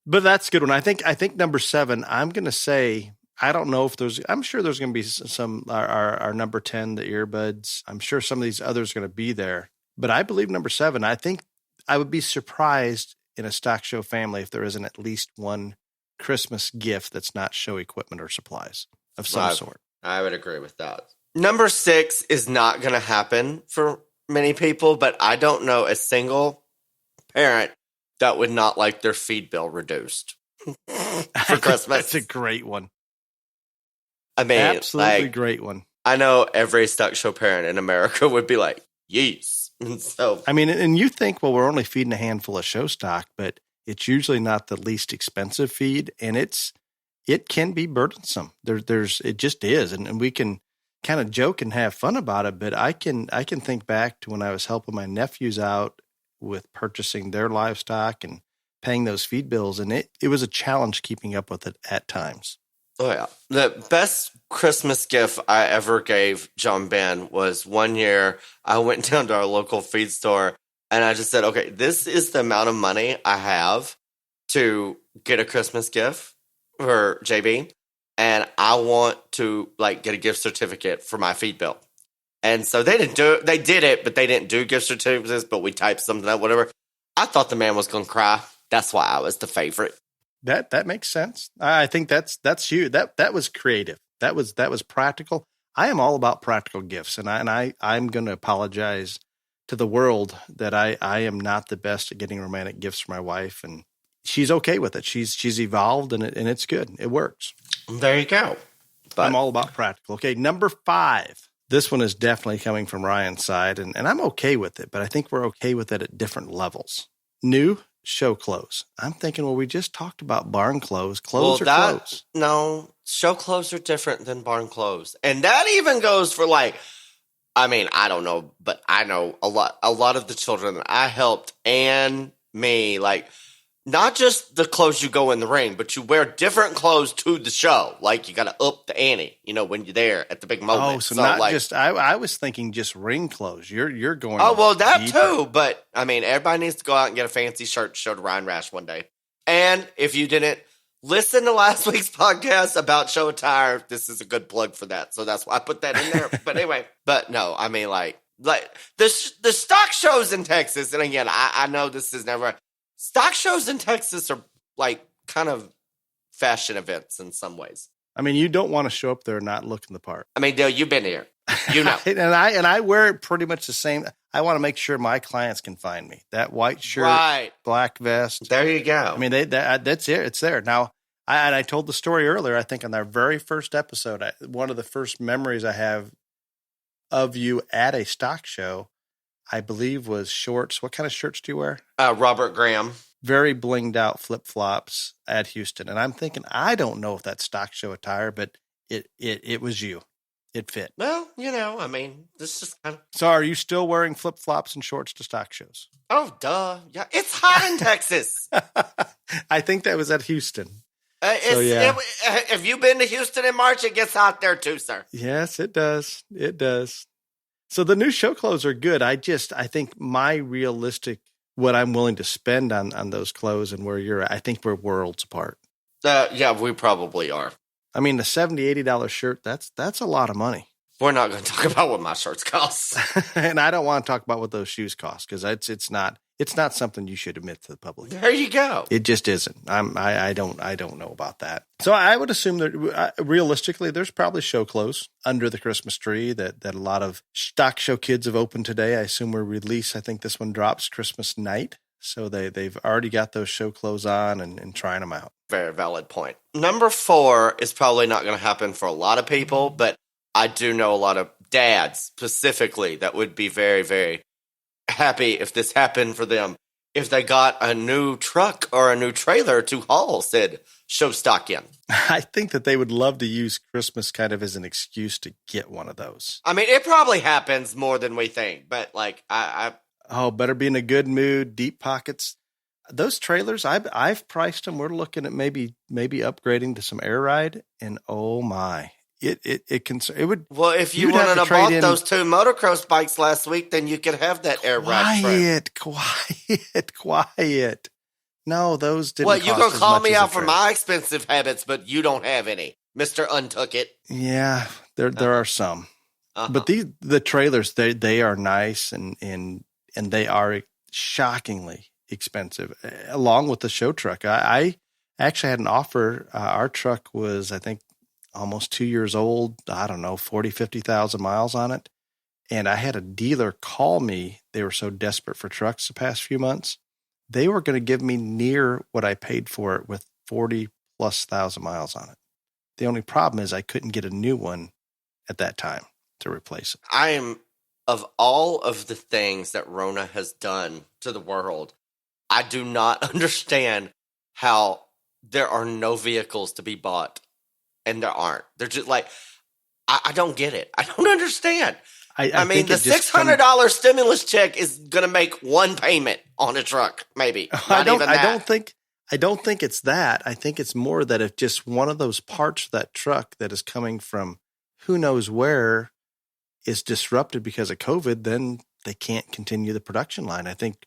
But that's a good one. I think number 7. I'm going to say. I don't know if I'm sure there's going to be some. Our number 10, the earbuds. I'm sure some of these others are going to be there. But I believe number 7, I think I would be surprised in a stock show family if there isn't at least one Christmas gift that's not show equipment or supplies of some sort. I would agree with that. Number 6 is not going to happen for many people, but I don't know a single parent that would not like their feed bill reduced for Christmas. That's a great one. I mean, absolutely great one. I know every stock show parent in America would be like, yes. So, I mean, and you think, well, we're only feeding a handful of show stock, but it's usually not the least expensive feed, and it can be burdensome. It just is, and we can kind of joke and have fun about it. But I can think back to when I was helping my nephews out with purchasing their livestock and paying those feed bills, and it was a challenge keeping up with it at times. Oh, yeah. The best Christmas gift I ever gave John Ben was one year I went down to our local feed store and I just said, okay, this is the amount of money I have to get a Christmas gift for JB. And I want to get a gift certificate for my feed bill. And so they did it, but they didn't do gift certificates, but we typed something out, whatever. I thought the man was going to cry. That's why I was the favorite. That makes sense. I think that's you. That was creative. That was practical. I am all about practical gifts, and I'm going to apologize to the world that I am not the best at getting romantic gifts for my wife, and she's okay with it. She's evolved, and it's good. It works. There you go. But I'm all about practical. Okay, number 5. This one is definitely coming from Ryan's side, and I'm okay with it, but I think we're okay with it at different levels. New show clothes. I'm thinking, well, we just talked about barn clothes. Clothes. No, show clothes are different than barn clothes. And that even goes for I don't know, but I know a lot of the children that I helped and me, not just the clothes you go in the ring, but you wear different clothes to the show. You got to up the ante, when you're there at the big moment. Oh, so not just, I was thinking just ring clothes. You're going. Oh, well, that deeper. Too. But everybody needs to go out and get a fancy shirt to show to Ryan Rash one day. And if you didn't listen to last week's podcast about show attire, this is a good plug for that. So that's why I put that in there. But anyway, no, the stock shows in Texas. And again, I know this is never. Stock shows in Texas are kind of fashion events in some ways. I mean, you don't want to show up there and not looking the part. I mean, Dale, you've been here. You know. and I wear it pretty much the same. I want to make sure my clients can find me. That white shirt, Right. black vest. There you go. I mean, that's it. It's there. Now, I told the story earlier, I think on our very first episode, one of the first memories I have of you at a stock show, I believe, was shorts. What kind of shirts do you wear? Robert Graham. Very blinged out flip-flops at Houston. And I'm thinking, I don't know if that's stock show attire, but it was you. It fit. Well, I mean, this is kind of... So are you still wearing flip-flops and shorts to stock shows? Oh, duh. Yeah, it's hot in Texas. I think that was at Houston. If you've been to Houston in March, it gets hot there too, sir. Yes, it does. It does. So the new show clothes are good. I think my realistic, what I'm willing to spend on those clothes and where you're at, I think we're worlds apart. Yeah, we probably are. I mean, the $70, $80 shirt, that's a lot of money. We're not going to talk about what my shirts cost. And I don't want to talk about what those shoes cost because it's not something you should admit to the public. There you go. It just isn't. I don't know about that. So I would assume that realistically, there's probably show clothes under the Christmas tree that a lot of stock show kids have opened today. I assume we're released. I think this one drops Christmas night. So they've already got those show clothes on and trying them out. Very valid point. Number 4 is probably not going to happen for a lot of people, but I do know a lot of dads specifically that would be very, very happy if this happened for them. If they got a new truck or a new trailer to haul said show stock in. I think that they would love to use Christmas kind of as an excuse to get one of those. I mean, it probably happens more than we think, but like better be in a good mood, deep pockets. Those trailers, I've priced them. We're looking at maybe upgrading to some air ride, and oh my, it would. Well, if you wanted to bought those 2 motocross bikes last week, then you could have that air ride. Quiet. No, those didn't. Well, you're gonna call me out for trailer. my expensive habits, but you don't have any, Mr. Untook It. Yeah, there are some, but the trailers they are nice and they are shockingly expensive, along with the show truck. I actually had an offer. Our truck was, I think, almost 2 years old. I don't know, 40, 50,000 miles on it. And I had a dealer call me. They were so desperate for trucks the past few months. They were going to give me near what I paid for it with 40,000+ miles on it. The only problem is I couldn't get a new one at that time to replace it. I am, of all of the things that Rona has done to the world, I do not understand how there are no vehicles to be bought, and there aren't. They're just like, I don't get it. I don't understand. I mean, the $600 stimulus check is going to make one payment on a truck, maybe. I don't think it's that. I think it's more that if just one of those parts of that truck that is coming from who knows where is disrupted because of COVID, then they can't continue the production line. I think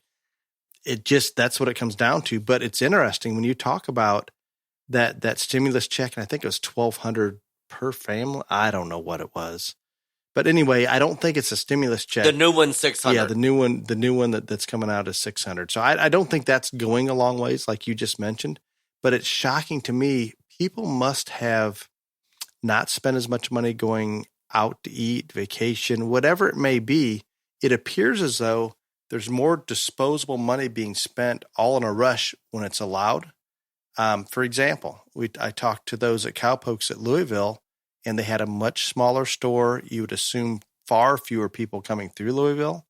that's what it comes down to. But it's interesting when you talk about that stimulus check, and I think it was $1,200 per family. I don't know what it was. But anyway, I don't think it's a stimulus check. The new one's $600. Yeah, the new one that's coming out is $600. So I don't think that's going a long ways, like you just mentioned. But it's shocking to me. People must have not spent as much money going out to eat, vacation, whatever it may be. It appears as though there's more disposable money being spent all in a rush when it's allowed. For example, I talked to those at Cowpokes at Louisville, and they had a much smaller store. You would assume far fewer people coming through Louisville.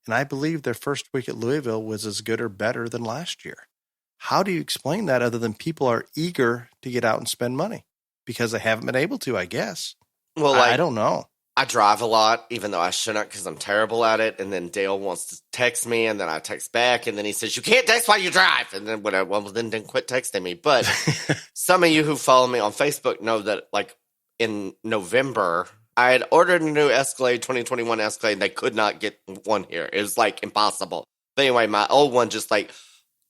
And I believe their first week at Louisville was as good or better than last year. How do you explain that other than people are eager to get out and spend money? Because they haven't been able to, I guess. Well, I don't know. I drive a lot, even though I shouldn't because I'm terrible at it. And then Dale wants to text me, and then I text back, and then he says, "You can't text while you drive." And then then quit texting me. But some of you who follow me on Facebook know that, like, in November, I had ordered a new Escalade, 2021 Escalade, and they could not get one here. It was, like, impossible. But anyway, my old one just, like,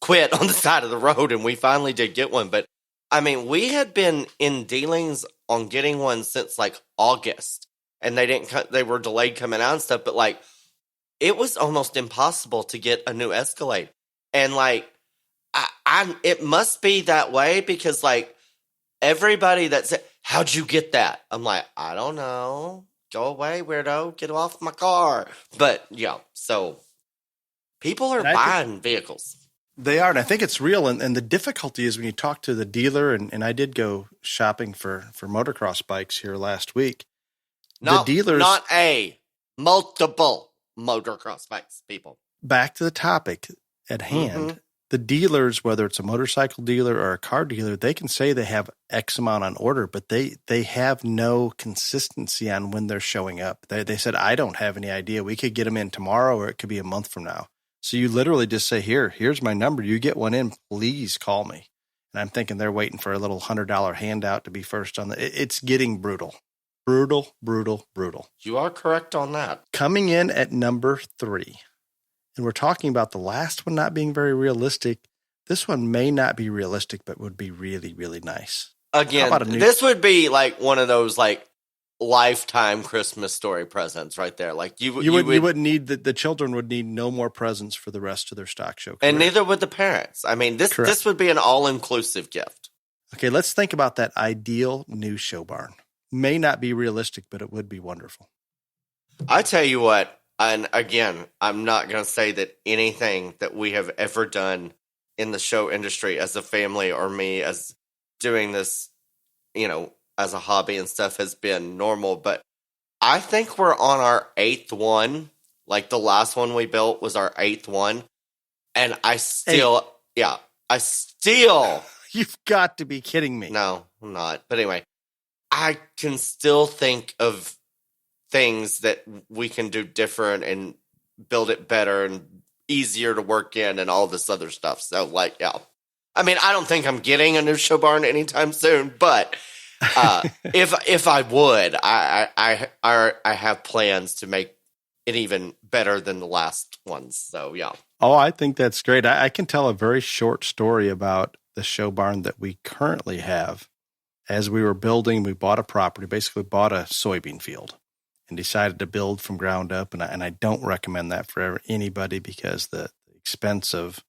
quit on the side of the road, and we finally did get one. But, I mean, we had been in dealings on getting one since, like, August. And they were delayed coming out and stuff, but like, it was almost impossible to get a new Escalade. And like, it must be that way because like, everybody that said, how'd you get that? I'm like, I don't know. Go away, weirdo. Get off my car. But yeah, so people are buying vehicles. They are, and I think it's real. And the difficulty is when you talk to the dealer, and I did go shopping for motocross bikes here last week. No, the dealers, not multiple motocross bikes, people. Back to the topic at hand. The dealers, whether it's a motorcycle dealer or a car dealer, they can say they have X amount on order, but they have no consistency on when they're showing up. They said, I don't have any idea. We could get them in tomorrow, or it could be a month from now. So you literally just say, here's my number. You get one in, please call me. And I'm thinking they're waiting for a little $100 handout to be first on it's getting brutal. Brutal. You are correct on that. Coming in at number 3, and we're talking about the last one not being very realistic. This one may not be realistic, but would be really, really nice. Again, this would be like one of those like lifetime Christmas story presents right there. Like you wouldn't need the children would need no more presents for the rest of their stock show career. And neither would the parents. I mean, this would be an all-inclusive gift. Okay, let's think about that ideal new show barn. May not be realistic, but it would be wonderful. I tell you what, and again, I'm not going to say that anything that we have ever done in the show industry as a family or me as doing this, as a hobby and stuff has been normal, but I think we're on our 8th one. Like the last one we built was our 8th one. And I still. You've got to be kidding me. No, I'm not. But anyway, I can still think of things that we can do different and build it better and easier to work in and all this other stuff. So I mean, I don't think I'm getting a new show barn anytime soon, but if I would, I have plans to make it even better than the last ones. So yeah. Oh, I think that's great. I can tell a very short story about the show barn that we currently have. As we were building, we bought a property, basically bought a soybean field, and decided to build from ground up. And I don't recommend that for anybody because the expense of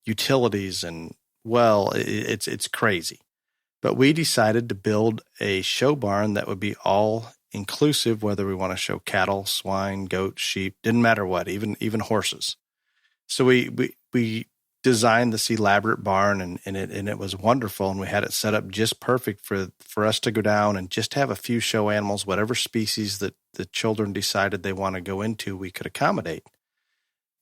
utilities and it's crazy. But we decided to build a show barn that would be all inclusive, whether we want to show cattle, swine, goats, sheep, didn't matter what, even horses. So we designed this elaborate barn and it was wonderful. And we had it set up just perfect for us to go down and just have a few show animals, whatever species that the children decided they want to go into, we could accommodate.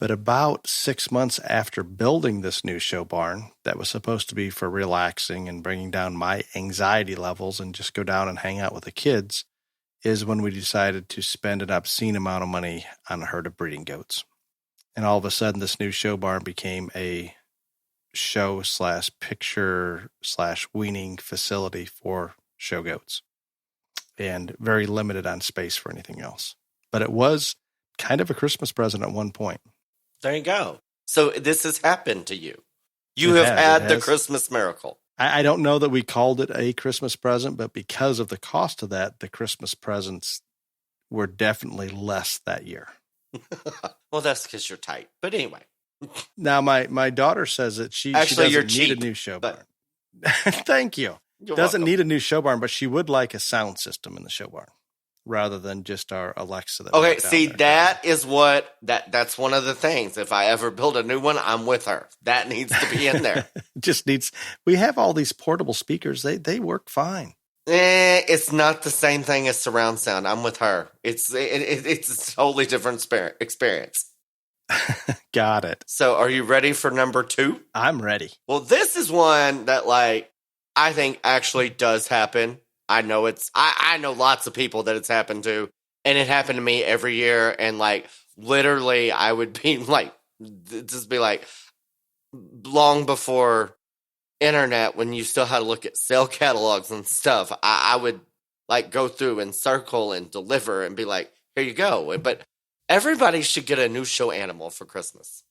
But about 6 months after building this new show barn that was supposed to be for relaxing and bringing down my anxiety levels and just go down and hang out with the kids is when we decided to spend an obscene amount of money on a herd of breeding goats. And all of a sudden, this new show barn became a show/picture/weaning facility for show goats and very limited on space for anything else. But it was kind of a Christmas present at one point. There you go. So this has happened to you. You have had the Christmas miracle. I don't know that we called it a Christmas present, but because of the cost of that, the Christmas presents were definitely less that year. Well, that's because you're tight. But anyway. Now, my daughter says that she doesn't need a new show barn. Thank you. Doesn't need a new show barn, but she would like a sound system in the show barn rather than just our Alexa. Okay, see, that's one of the things. If I ever build a new one, I'm with her. That needs to be in there. We have all these portable speakers. They work fine. It's not the same thing as surround sound. I'm with her. It's a totally different experience. Got it. So are you ready for number 2? I'm ready. Well, this is one that I think actually does happen. I know I know lots of people that it's happened to, and it happened to me every year. And literally I would be long before internet, when you still had to look at sale catalogs and stuff, I would go through and circle and deliver and be like, here you go. But everybody should get a new show animal for Christmas.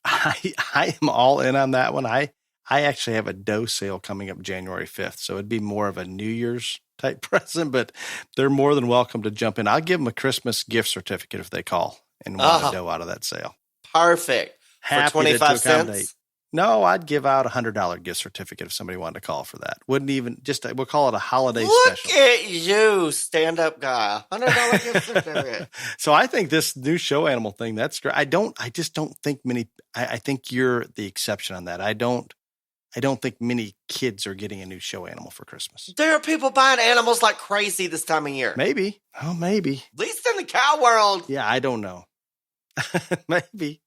I am all in on that one. I actually have a doe sale coming up January 5th, so it'd be more of a New Year's type present, but they're more than welcome to jump in. I'll give them a Christmas gift certificate if they call and want a doe out of that sale. Perfect. Happy for 25 cents? No, I'd give out $100 gift certificate if somebody wanted to call for that. Wouldn't even we'll call it a holiday Look special. at you, stand-up guy. $100 gift certificate. So I think this new show animal thing, that's great. I just don't think I think you're the exception on that. I don't think many kids are getting a new show animal for Christmas. There are people buying animals like crazy this time of year. Maybe. Oh, maybe. At least in the cow world. Yeah, I don't know. Maybe.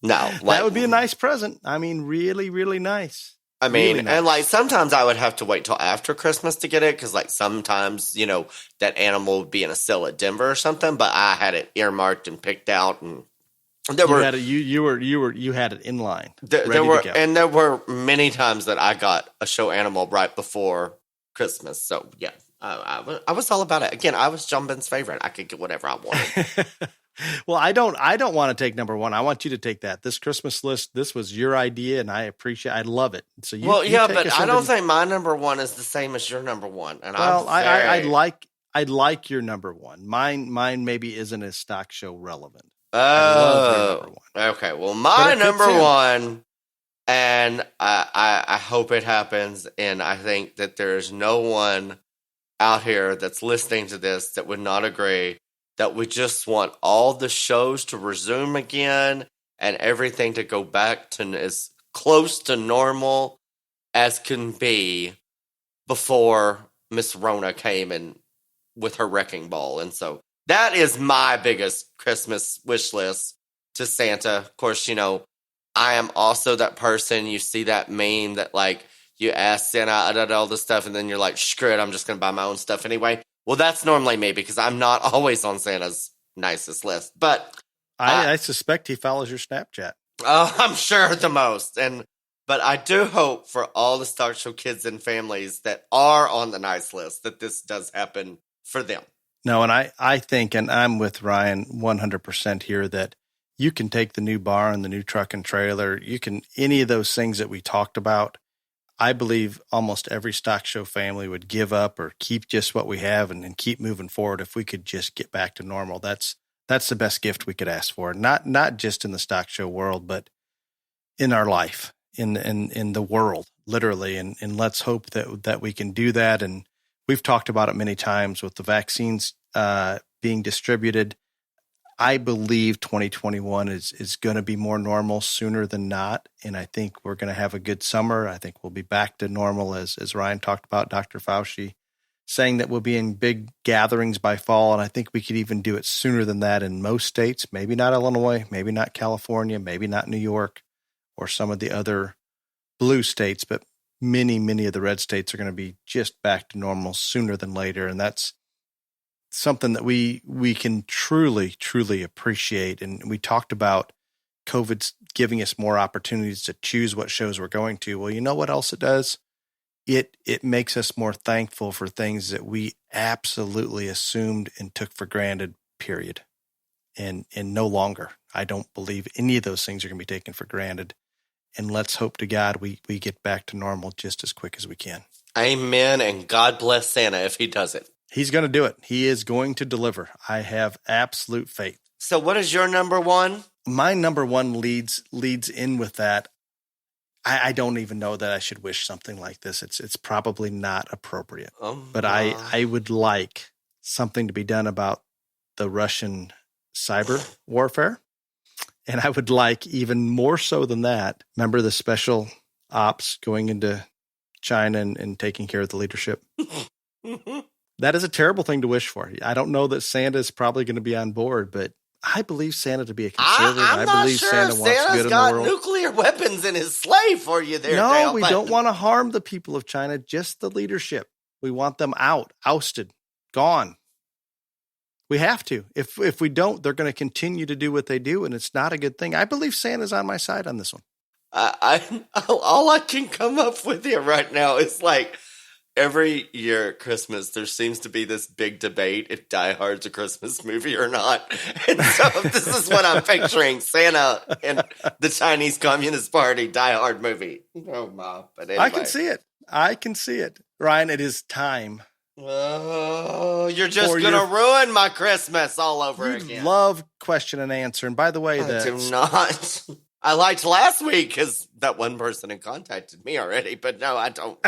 No. That would be a nice present. I mean, really, really nice. I mean, Really nice. and like sometimes I would have to wait till after Christmas to get it because like sometimes, you know, that animal would be in a sale at Denver or something, but I had it earmarked and picked out and there You were had it, you had it in line. there ready were to go. and there were many times that I got a show animal right before Christmas. So yeah, I was all about it. Again, I was Jumbin's favorite. I could get whatever I wanted. Well, I don't want to take number one. I want you to take that. This Christmas list, this was your idea, and I love it. So you Well, you yeah, take but us I into- don't think my number one is the same as your number one. And Well, I'm I'd like your number one. Mine maybe isn't as stock show relevant. I love your number one. Okay. Well, But my it fits number in. one, and I hope it happens, and I think that there's no one out here that's listening to this that would not agree that we just want all the shows to resume again and everything to go back to as close to normal as can be before Miss Rona came in with her wrecking ball. And so that is my biggest Christmas wish list to Santa. Of course, you know, I am also that person. You see that meme that like you ask Santa all this stuff and then you're like, screw it, I'm just going to buy my own stuff anyway. Well, that's normally me because I'm not always on Santa's nicest list. But I suspect he follows your Snapchat. I'm sure the most. But I do hope for all the Stock Show kids and families that are on the nice list that this does happen for them. No, and I think, and I'm with Ryan 100% here, that you can take the new barn, the new truck and trailer, you can, any of those things that we talked about. I believe almost every Stock Show family would give up or keep just what we have and keep moving forward if we could just get back to normal. That's the best gift we could ask for. Not just in the Stock Show world, but in our life, in the world, literally. And let's hope that we can do that. And we've talked about it many times with the vaccines being distributed. I believe 2021 is going to be more normal sooner than not. And I think we're going to have a good summer. I think we'll be back to normal as Ryan talked about, Dr. Fauci saying that we'll be in big gatherings by fall. And I think we could even do it sooner than that in most states, maybe not Illinois, maybe not California, maybe not New York or some of the other blue states, but many, many of the red states are going to be just back to normal sooner than later. And that's something that we can truly, truly appreciate. And we talked about COVID's giving us more opportunities to choose what shows we're going to. Well, you know what else it does? It makes us more thankful for things that we absolutely assumed and took for granted, period. And no longer. I don't believe any of those things are going to be taken for granted. And let's hope to God we get back to normal just as quick as we can. Amen. And God bless Santa if he does it. He's going to do it. He is going to deliver. I have absolute faith. So what is your number one? My number one leads in with that. I don't even know that I should wish something like this. It's probably not appropriate. But I would like something to be done about the Russian cyber warfare. And I would like even more so than that. Remember the special ops going into China and taking care of the leadership? That is a terrible thing to wish for. I don't know that Santa is probably going to be on board, but I believe Santa to be a conservative. I'm not believe sure Santa if wants Santa's good in the got world. nuclear weapons in his sleigh for you there, No, Dale, we but- don't want to harm the people of China, just the leadership. We want them out, ousted, gone. We have to. If we don't, they're going to continue to do what they do, and it's not a good thing. I believe Santa's on my side on this one. All I can come up with here right now is like every year at Christmas, there seems to be this big debate if Die Hard's a Christmas movie or not. And so this is what I'm picturing, Santa and the Chinese Communist Party Die Hard movie. Oh, my. But anyway. I can see it. Ryan, it is time. Oh, you're just For going to your- ruin my Christmas all over You again. love question and answer. And by the way, I do not. I liked last week because that one person had contacted me already, but no, I don't.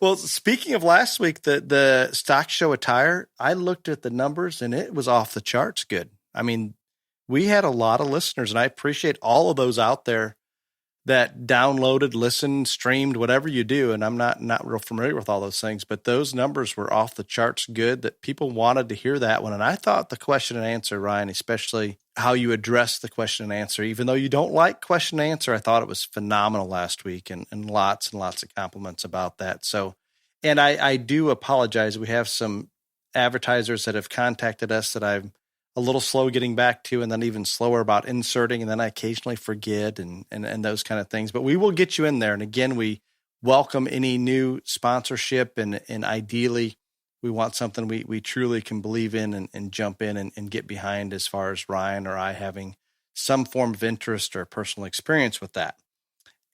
Well, speaking of last week, the stock show attire, I looked at the numbers and it was off the charts good. I mean, we had a lot of listeners, and I appreciate all of those out there that downloaded, listened, streamed, whatever you do. And I'm not real familiar with all those things, but those numbers were off the charts good, that people wanted to hear that one. And I thought the question and answer, Ryan, especially how you address the question and answer, even though you don't like question and answer, I thought it was phenomenal last week, and lots of compliments about that. So, and I do apologize. We have some advertisers that have contacted us that I'm a little slow getting back to, and then even slower about inserting, and then I occasionally forget and those kind of things. But we will get you in there. And again, we welcome any new sponsorship, and ideally we want something we truly can believe in and jump in and get behind, as far as Ryan or I having some form of interest or personal experience with that.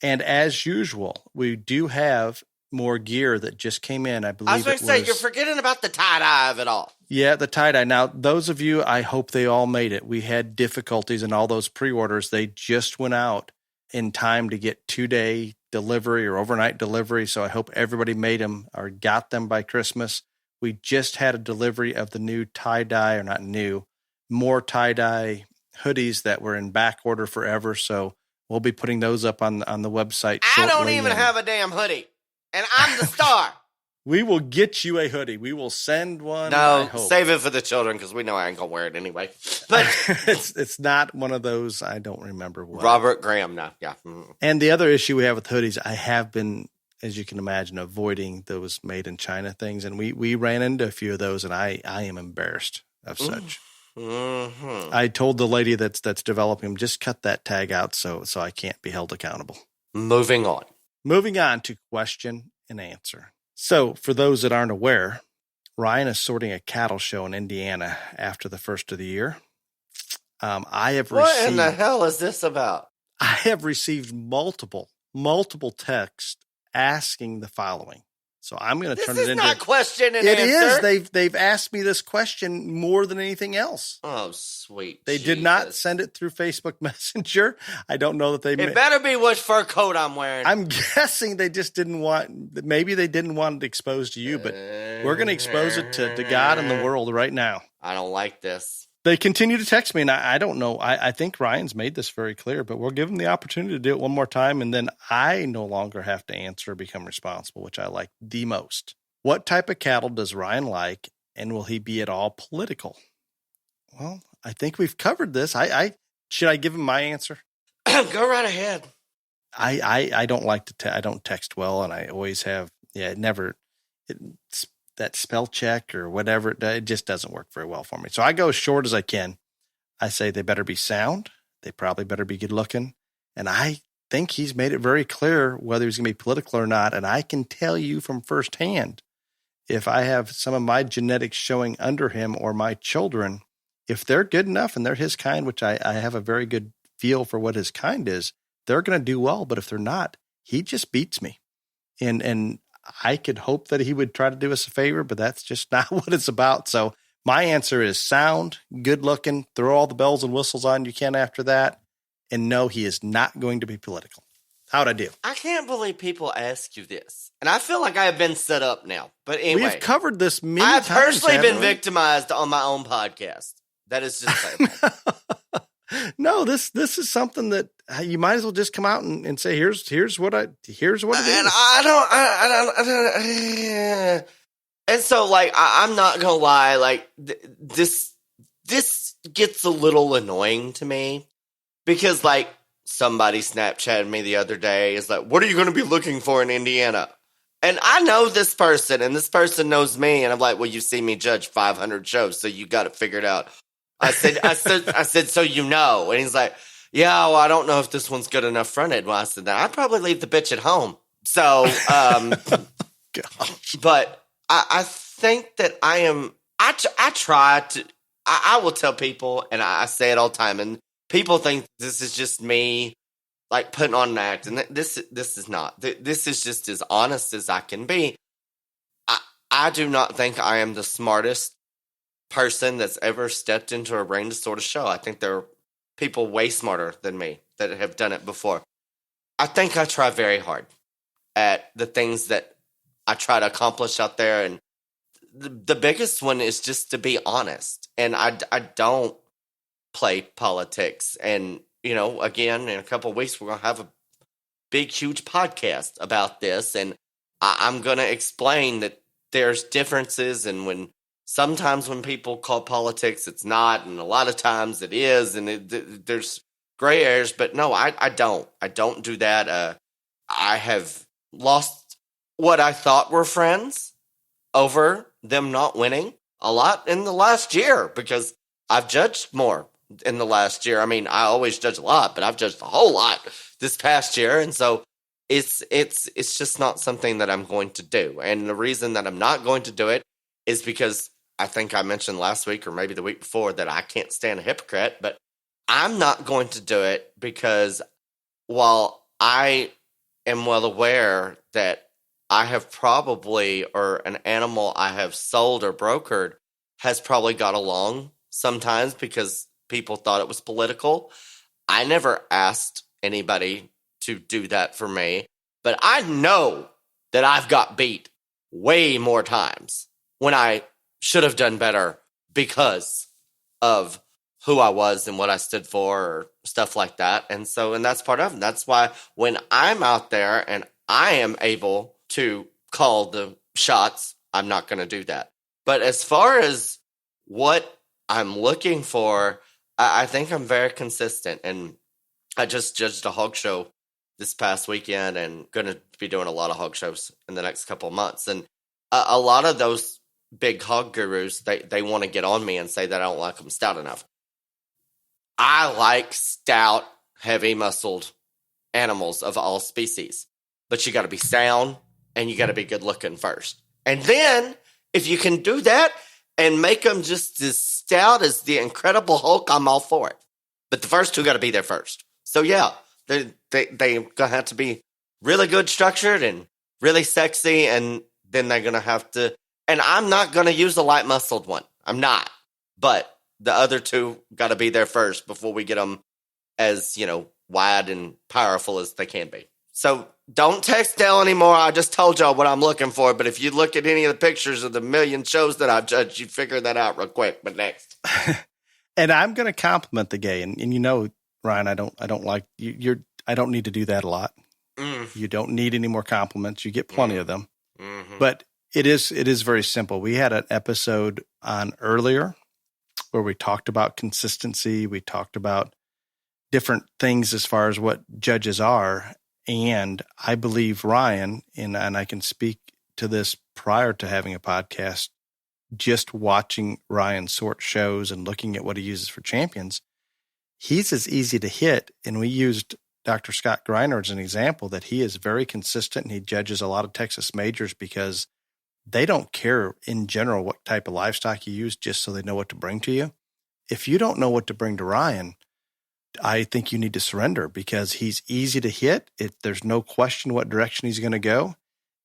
And as usual, we do have more gear that just came in. I believe I was going to say, you're forgetting about the tie-dye of it all. Yeah, the tie-dye. Now, those of you, I hope they all made it. We had difficulties in all those pre-orders. They just went out in time to get 2-day delivery or overnight delivery. So I hope everybody made them or got them by Christmas. We just had a delivery of the new tie-dye, or not new, more tie-dye hoodies that were in back order forever. So we'll be putting those up on the website shortly. I don't even have a damn hoodie, and I'm the star. We will get you a hoodie. We will send one. No, save it for the children, because we know I ain't going to wear it anyway. But it's not one of those, I don't remember what. Robert Graham, no, yeah. And the other issue we have with hoodies, I have been, as you can imagine, avoiding those made in China things. And we ran into a few of those, and I am embarrassed of such. Mm-hmm. I told the lady that's developing them, just cut that tag out so I can't be held accountable. Moving on to question and answer. So, for those that aren't aware, Ryan is sorting a cattle show in Indiana after the first of the year. What in the hell is this about? I have received multiple texts asking the following. So I'm going to turn it into... This is not question and answer. It is. They've asked me this question more than anything else. Oh, sweet They Jesus. did not send it through Facebook Messenger. I don't know that they... It better be which fur coat I'm wearing. I'm guessing they just didn't want... Maybe they didn't want it exposed to you, but we're going to expose it to God and the world right now. I don't like this. They continue to text me, and I don't know. I think Ryan's made this very clear, but we'll give them the opportunity to do it one more time, and then I no longer have to answer or become responsible, which I like the most. What type of cattle does Ryan like, and will he be at all political? Well, I think we've covered this. Should I give him my answer? Go right ahead. I don't like to I don't text well, and I always have. Yeah, that spell check or whatever, it just doesn't work very well for me. So I go as short as I can. I say they better be sound. They probably better be good looking. And I think he's made it very clear whether he's going to be political or not. And I can tell you from firsthand, if I have some of my genetics showing under him or my children, if they're good enough and they're his kind, which I have a very good feel for what his kind is, they're going to do well. But if they're not, he just beats me. And I could hope that he would try to do us a favor, but that's just not what it's about. So my answer is sound, good looking, throw all the bells and whistles on you can after that. And no, he is not going to be political. How'd I do? I can't believe people ask you this. And I feel like I have been set up now. But anyway. We've covered this many times. I've personally been we? victimized on my own podcast. That is just terrible. No, this is something that you might as well just come out and say, here's what it is. And and so like, I'm not going to lie. Like this gets a little annoying to me because like somebody Snapchatted me the other day is like, what are you going to be looking for in Indiana? And I know this person and this person knows me. And I'm like, well, you see me judge 500 shows. So you got it figured out. I said, so you know. And he's like, yeah, well, I don't know if this one's good enough fronted. Well, I said, I'd probably leave the bitch at home. So, but I think that I try to, I will tell people, and I say it all the time, and people think this is just me, like, putting on an act. And this is not. This is just as honest as I can be. I do not think I am the smartest person that's ever stepped into a ring to sort of show. I think there are people way smarter than me that have done it before. I think I try very hard at the things that I try to accomplish out there. And the biggest one is just to be honest. And I don't play politics. And, again, in a couple of weeks, we're going to have a big, huge podcast about this. And I'm going to explain that there's differences. And sometimes when people call politics, it's not. And a lot of times it is. And there's gray areas. But no, I don't. I don't do that. I have lost what I thought were friends over them not winning a lot in the last year because I've judged more in the last year. I mean, I always judge a lot, but I've judged a whole lot this past year. And so it's just not something that I'm going to do. And the reason that I'm not going to do it is because I think I mentioned last week or maybe the week before that I can't stand a hypocrite, but I'm not going to do it because while I am well aware that I have probably, or an animal I have sold or brokered has probably got along sometimes because people thought it was political. I never asked anybody to do that for me, but I know that I've got beat way more times when I should have done better because of who I was and what I stood for or stuff like that. And that's part of it. That's why when I'm out there and I am able to call the shots, I'm not going to do that. But as far as what I'm looking for, I think I'm very consistent. And I just judged a hog show this past weekend and going to be doing a lot of hog shows in the next couple of months. And a lot of those big hog gurus, they want to get on me and say that I don't like them stout enough. I like stout, heavy muscled animals of all species, but you got to be sound and you got to be good looking first. And then if you can do that and make them just as stout as the Incredible Hulk, I'm all for it. But the first two got to be there first. So yeah, they gonna have to be really good structured and really sexy, and then they're gonna have to. And I'm not gonna use the light muscled one. I'm not. But the other two got to be there first before we get them as wide and powerful as they can be. So don't text Dale anymore. I just told y'all what I'm looking for. But if you look at any of the pictures of the million shows that I've judged, you figure that out real quick. But next. And I'm going to compliment the gay. And Ryan, I don't like you. I don't need to do that a lot. You don't need any more compliments. You get plenty of them. Mm-hmm. But it is very simple. We had an episode on earlier where we talked about consistency. We talked about different things as far as what judges are. And I believe Ryan, and I can speak to this prior to having a podcast, just watching Ryan sort shows and looking at what he uses for champions, he's as easy to hit. And we used Dr. Scott Greiner as an example that he is very consistent and he judges a lot of Texas majors because they don't care in general what type of livestock you use just so they know what to bring to you. If you don't know what to bring to Ryan, I think you need to surrender because he's easy to hit. There's no question what direction he's going to go.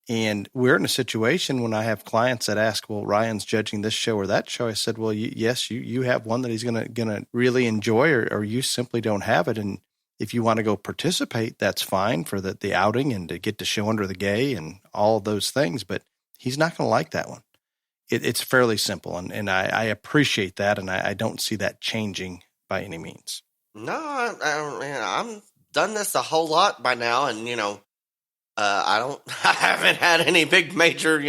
And we're in a situation when I have clients that ask, well, Ryan's judging this show or that show. I said, well, yes, you have one that he's going to really enjoy or you simply don't have it. And if you want to go participate, that's fine for the outing and to get to show under the gay and all of those things. But he's not going to like that one. It's fairly simple, and I appreciate that, and I don't see that changing by any means. No, I'm done this a whole lot by now, and I haven't had any big major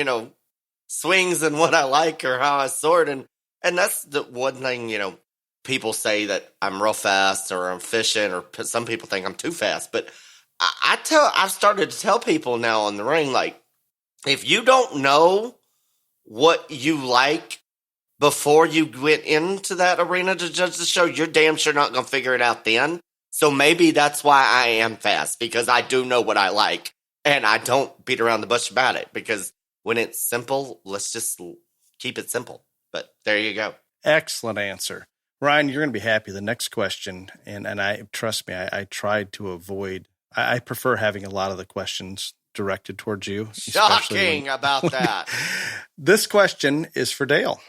swings in what I like or how I sort, and that's the one thing people say that I'm real fast or I'm fishing, or some people think I'm too fast, but I've started to tell people now on the ring, like, if you don't know what you like before you went into that arena to judge the show, you're damn sure not going to figure it out then. So maybe that's why I am fast, because I do know what I like and I don't beat around the bush about it, because when it's simple, let's just keep it simple. But there you go. Excellent answer. Ryan, you're going to be happy. The next question, and I trust me, I tried to avoid, I prefer having a lot of the questions directed towards you. Shocking about that. This question is for Dale.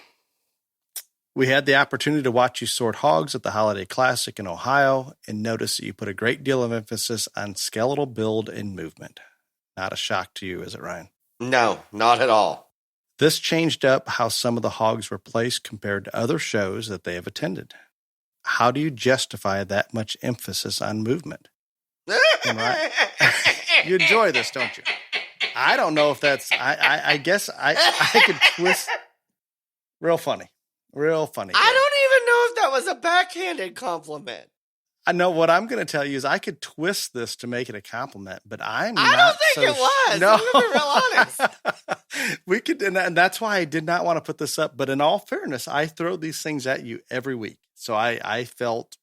We had the opportunity to watch you sort hogs at the Holiday Classic in Ohio and notice that you put a great deal of emphasis on skeletal build and movement. Not a shock to you, is it, Ryan? No, not at all. This changed up how some of the hogs were placed compared to other shows that they have attended. How do you justify that much emphasis on movement? Right. You enjoy this, don't you? I don't know if that's, I guess I could twist. Real funny. Real funny. I don't even know if that was a backhanded compliment. I know what I'm going to tell you is I could twist this to make it a compliment, but I don't think it was. No. I'm going to be real honest. We could, and that's why I did not want to put this up. But in all fairness, I throw these things at you every week. So I felt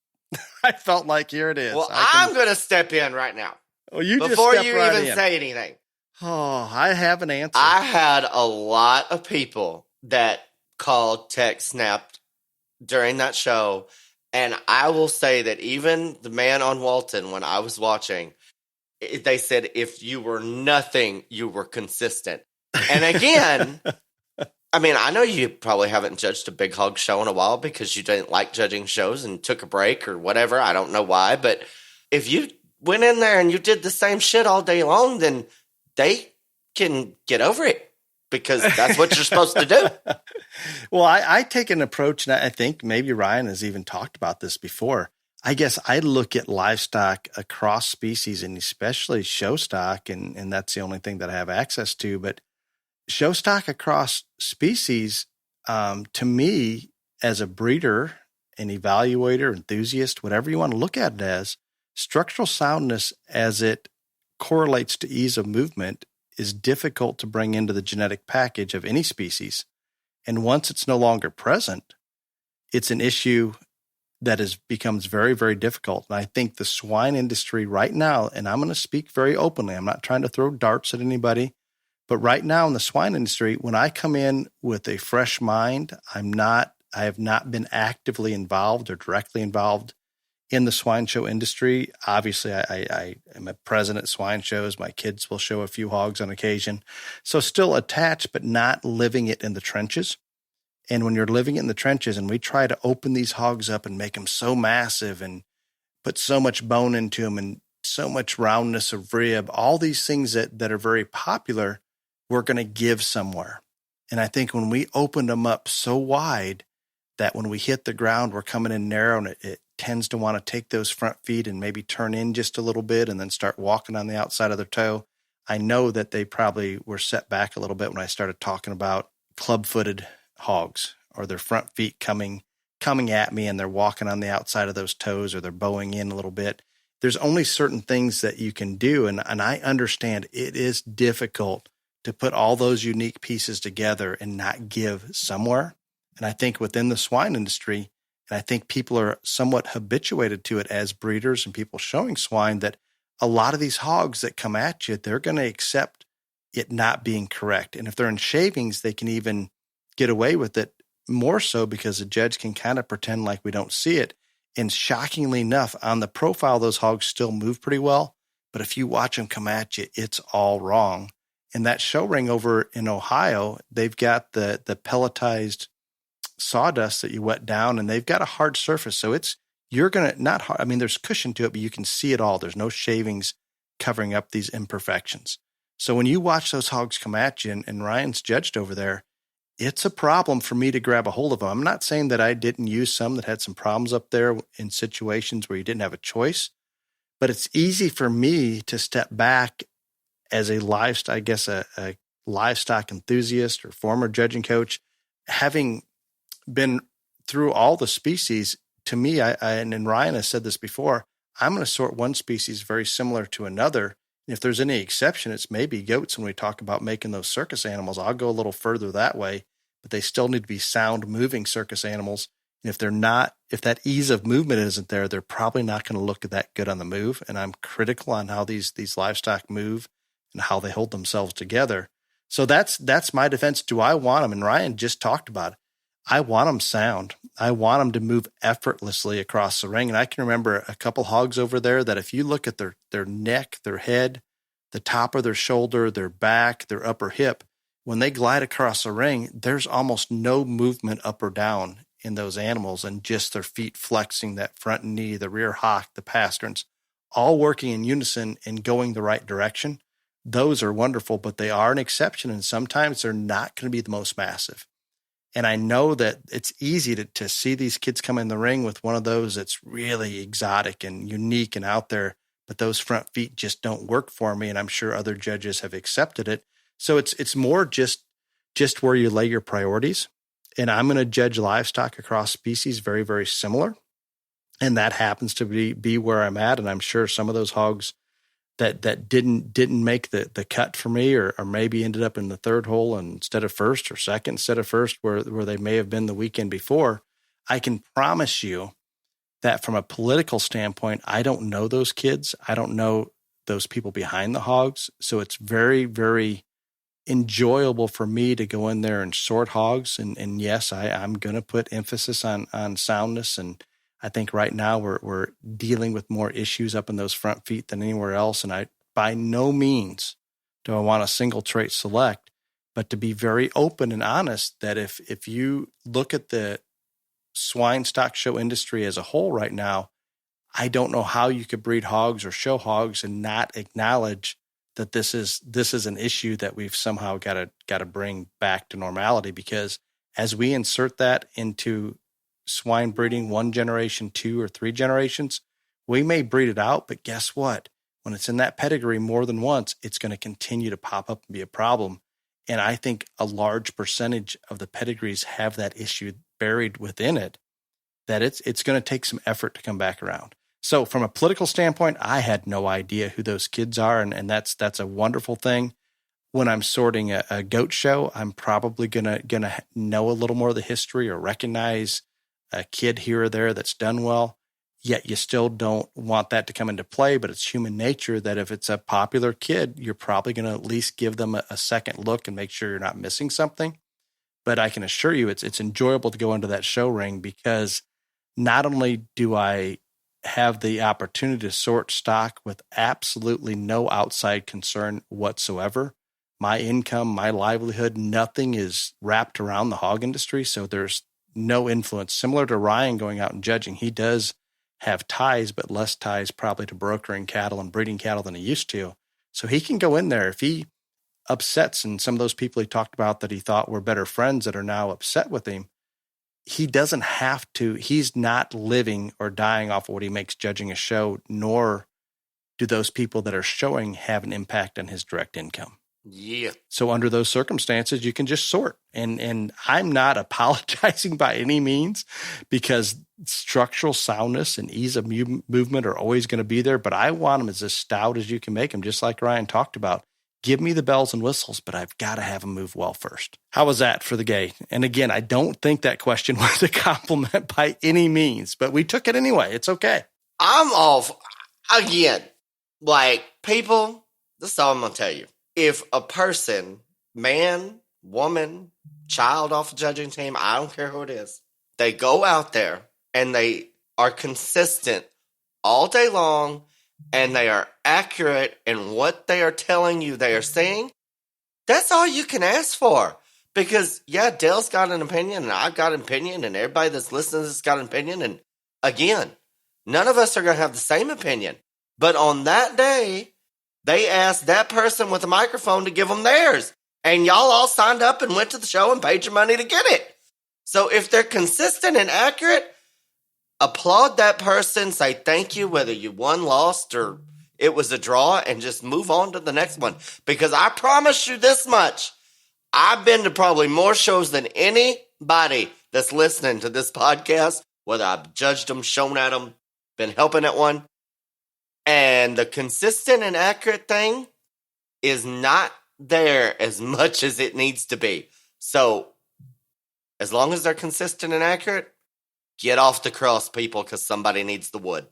like here it is. Well, I'm going to step in right now. Well, you before just you right even in. say anything. Oh, I have an answer. I had a lot of people that called, text, snapped during that show. And I will say that even the man on Walton, when I was watching, they said, if you were nothing, you were consistent. And again, I mean, I know you probably haven't judged a big hog show in a while because you didn't like judging shows and took a break or whatever. I don't know why. But if you went in there and you did the same shit all day long, then they can get over it because that's what you're supposed to do. Well, I take an approach, and I think maybe Ryan has even talked about this before. I guess I look at livestock across species and especially show stock, and that's the only thing that I have access to. But show stock across species, to me, as a breeder, an evaluator, enthusiast, whatever you want to look at it as, structural soundness as it correlates to ease of movement is difficult to bring into the genetic package of any species. And once it's no longer present, it's an issue that becomes very, very difficult. And I think the swine industry right now, and I'm going to speak very openly, I'm not trying to throw darts at anybody, but right now in the swine industry, when I come in with a fresh mind, I have not been actively involved or directly involved in the swine show industry. Obviously, I am a president at swine shows. My kids will show a few hogs on occasion. So still attached, but not living it in the trenches. And when you're living in the trenches and we try to open these hogs up and make them so massive and put so much bone into them and so much roundness of rib, all these things that are very popular, we're going to give somewhere. And I think when we opened them up so wide that when we hit the ground, we're coming in narrow and it tends to want to take those front feet and maybe turn in just a little bit and then start walking on the outside of their toe. I know that they probably were set back a little bit when I started talking about club-footed hogs or their front feet coming at me and they're walking on the outside of those toes or they're bowing in a little bit. There's only certain things that you can do. And I understand it is difficult to put all those unique pieces together and not give somewhere. And I think within the swine industry, and I think people are somewhat habituated to it as breeders and people showing swine, that a lot of these hogs that come at you, they're going to accept it not being correct. And if they're in shavings, they can even get away with it more so because the judge can kind of pretend like we don't see it. And shockingly enough, on the profile, those hogs still move pretty well. But if you watch them come at you, it's all wrong. And that show ring over in Ohio, they've got the pelletized sawdust that you wet down and they've got a hard surface. So you're going to not hard. I mean, there's cushion to it, but you can see it all. There's no shavings covering up these imperfections. So when you watch those hogs come at you and Ryan's judged over there, it's a problem for me to grab a hold of them. I'm not saying that I didn't use some that had some problems up there in situations where you didn't have a choice, but it's easy for me to step back as a livestock enthusiast or former judging coach, having been through all the species. To me, and Ryan has said this before, I'm going to sort one species very similar to another. And if there's any exception, it's maybe goats when we talk about making those circus animals. I'll go a little further that way, but they still need to be sound moving circus animals. And if that ease of movement isn't there, they're probably not going to look that good on the move. And I'm critical on how these livestock move and how they hold themselves together. So that's my defense. Do I want them? And Ryan just talked about it. I want them sound. I want them to move effortlessly across the ring. And I can remember a couple hogs over there that if you look at their neck, their head, the top of their shoulder, their back, their upper hip, when they glide across the ring, there's almost no movement up or down in those animals and just their feet flexing, that front knee, the rear hock, the pasterns, all working in unison and going the right direction. Those are wonderful, but they are an exception. And sometimes they're not going to be the most massive. And I know that it's easy to see these kids come in the ring with one of those that's really exotic and unique and out there, but those front feet just don't work for me. And I'm sure other judges have accepted it. So it's more just where you lay your priorities. And I'm going to judge livestock across species very, very similar. And that happens to be where I'm at. And I'm sure some of those hogs that didn't make the cut for me, or maybe ended up in the third hole instead of first, or second instead of first, where they may have been the weekend before. I can promise you that from a political standpoint, I don't know those kids. I don't know those people behind the hogs. So it's very, very enjoyable for me to go in there and sort hogs. And yes, I'm going to put emphasis on soundness. And I think right now we're dealing with more issues up in those front feet than anywhere else. And I, by no means do I want a single trait select, but to be very open and honest that if you look at the swine stock show industry as a whole right now, I don't know how you could breed hogs or show hogs and not acknowledge that this is an issue that we've somehow got to bring back to normality. Because as we insert that into swine breeding 1 generation, 2 or 3 generations, we may breed it out, but guess what? When it's in that pedigree more than once, it's going to continue to pop up and be a problem. And I think a large percentage of the pedigrees have that issue buried within it, that it's going to take some effort to come back around. So from a political standpoint, I had no idea who those kids are. And that's a wonderful thing. When I'm sorting a goat show, I'm probably gonna know a little more of the history or recognize a kid here or there that's done well. Yet you still don't want that to come into play, but it's human nature that if it's a popular kid, you're probably going to at least give them a second look and make sure you're not missing something. But I can assure you it's enjoyable to go into that show ring, because not only do I have the opportunity to sort stock with absolutely no outside concern whatsoever, my income, my livelihood, nothing is wrapped around the hog industry. So there's no influence. Similar to Ryan going out and judging, he does have ties, but less ties probably to brokering cattle and breeding cattle than he used to. So he can go in there. If he upsets, and some of those people he talked about that he thought were better friends that are now upset with him, he doesn't have to. He's not living or dying off of what he makes judging a show, nor do those people that are showing have an impact on his direct income. Yeah. So under those circumstances, you can just sort. And I'm not apologizing by any means, because structural soundness and ease of movement are always going to be there. But I want them as stout as you can make them, just like Ryan talked about. Give me the bells and whistles, but I've got to have them move well first. How was that for the gay? And again, I don't think that question was a compliment by any means, but we took it anyway. It's okay. I'm off again. Like, people, this is all I'm going to tell you. If a person, man, woman, child off a judging team, I don't care who it is, they go out there and they are consistent all day long, and they are accurate in what they are telling you they are saying, that's all you can ask for. Because, yeah, Dale's got an opinion, and I've got an opinion, and everybody that's listening has got an opinion. And again, none of us are going to have the same opinion. But on that day, they asked that person with a microphone to give them theirs. And y'all all signed up and went to the show and paid your money to get it. So if they're consistent and accurate, applaud that person, say thank you, whether you won, lost, or it was a draw, and just move on to the next one. Because I promise you this much, I've been to probably more shows than anybody that's listening to this podcast, whether I've judged them, shown at them, been helping at one. And the consistent and accurate thing is not there as much as it needs to be. So as long as they're consistent and accurate, get off the cross, people, because somebody needs the wood.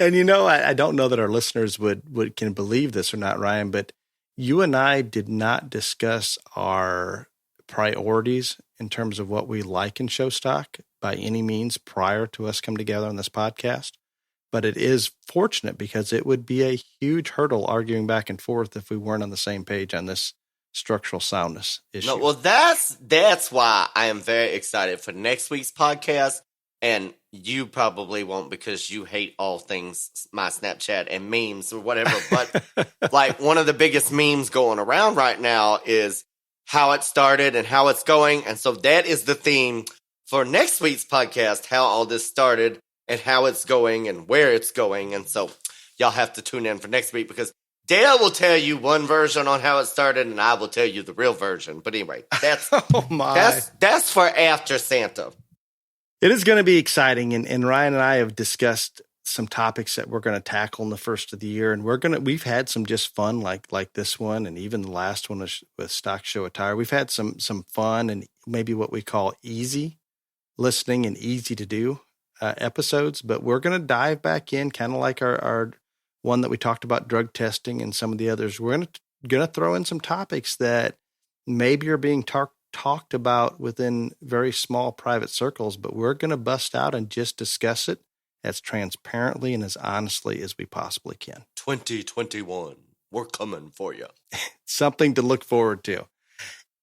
And I don't know that our listeners can believe this or not, Ryan, but you and I did not discuss our priorities in terms of what we like in show stock by any means prior to us coming together on this podcast. But it is fortunate, because it would be a huge hurdle arguing back and forth if we weren't on the same page on this structural soundness issue. No, well, that's why I am very excited for next week's podcast. And you probably won't because you hate all things my Snapchat and memes or whatever. But like one of the biggest memes going around right now is how it started and how it's going. And so that is the theme for next week's podcast, how all this started and how it's going and where it's going. And so y'all have to tune in for next week because Dale will tell you one version on how it started and I will tell you the real version. But anyway, that's that's for after Santa. It is going to be exciting, and Ryan and I have discussed some topics that we're going to tackle in the first of the year, and we've had some just fun like this one, and even the last one with Stock Show Attire. We've had some fun and maybe what we call easy listening and easy to do episodes, but we're going to dive back in, kind of like our one that we talked about drug testing and some of the others. We're going to throw in some topics that maybe are being talked about within very small private circles, but we're going to bust out and just discuss it as transparently and as honestly as we possibly can. 2021, we're coming for you. Something to look forward to.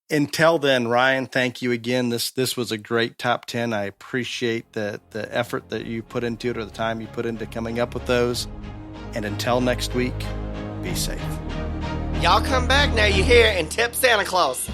Until then, Ryan, thank you again. This was a great top 10. I appreciate the effort that you put into it or the time you put into coming up with those. And until next week, be safe. Y'all come back now, you hear, and tip Santa Claus.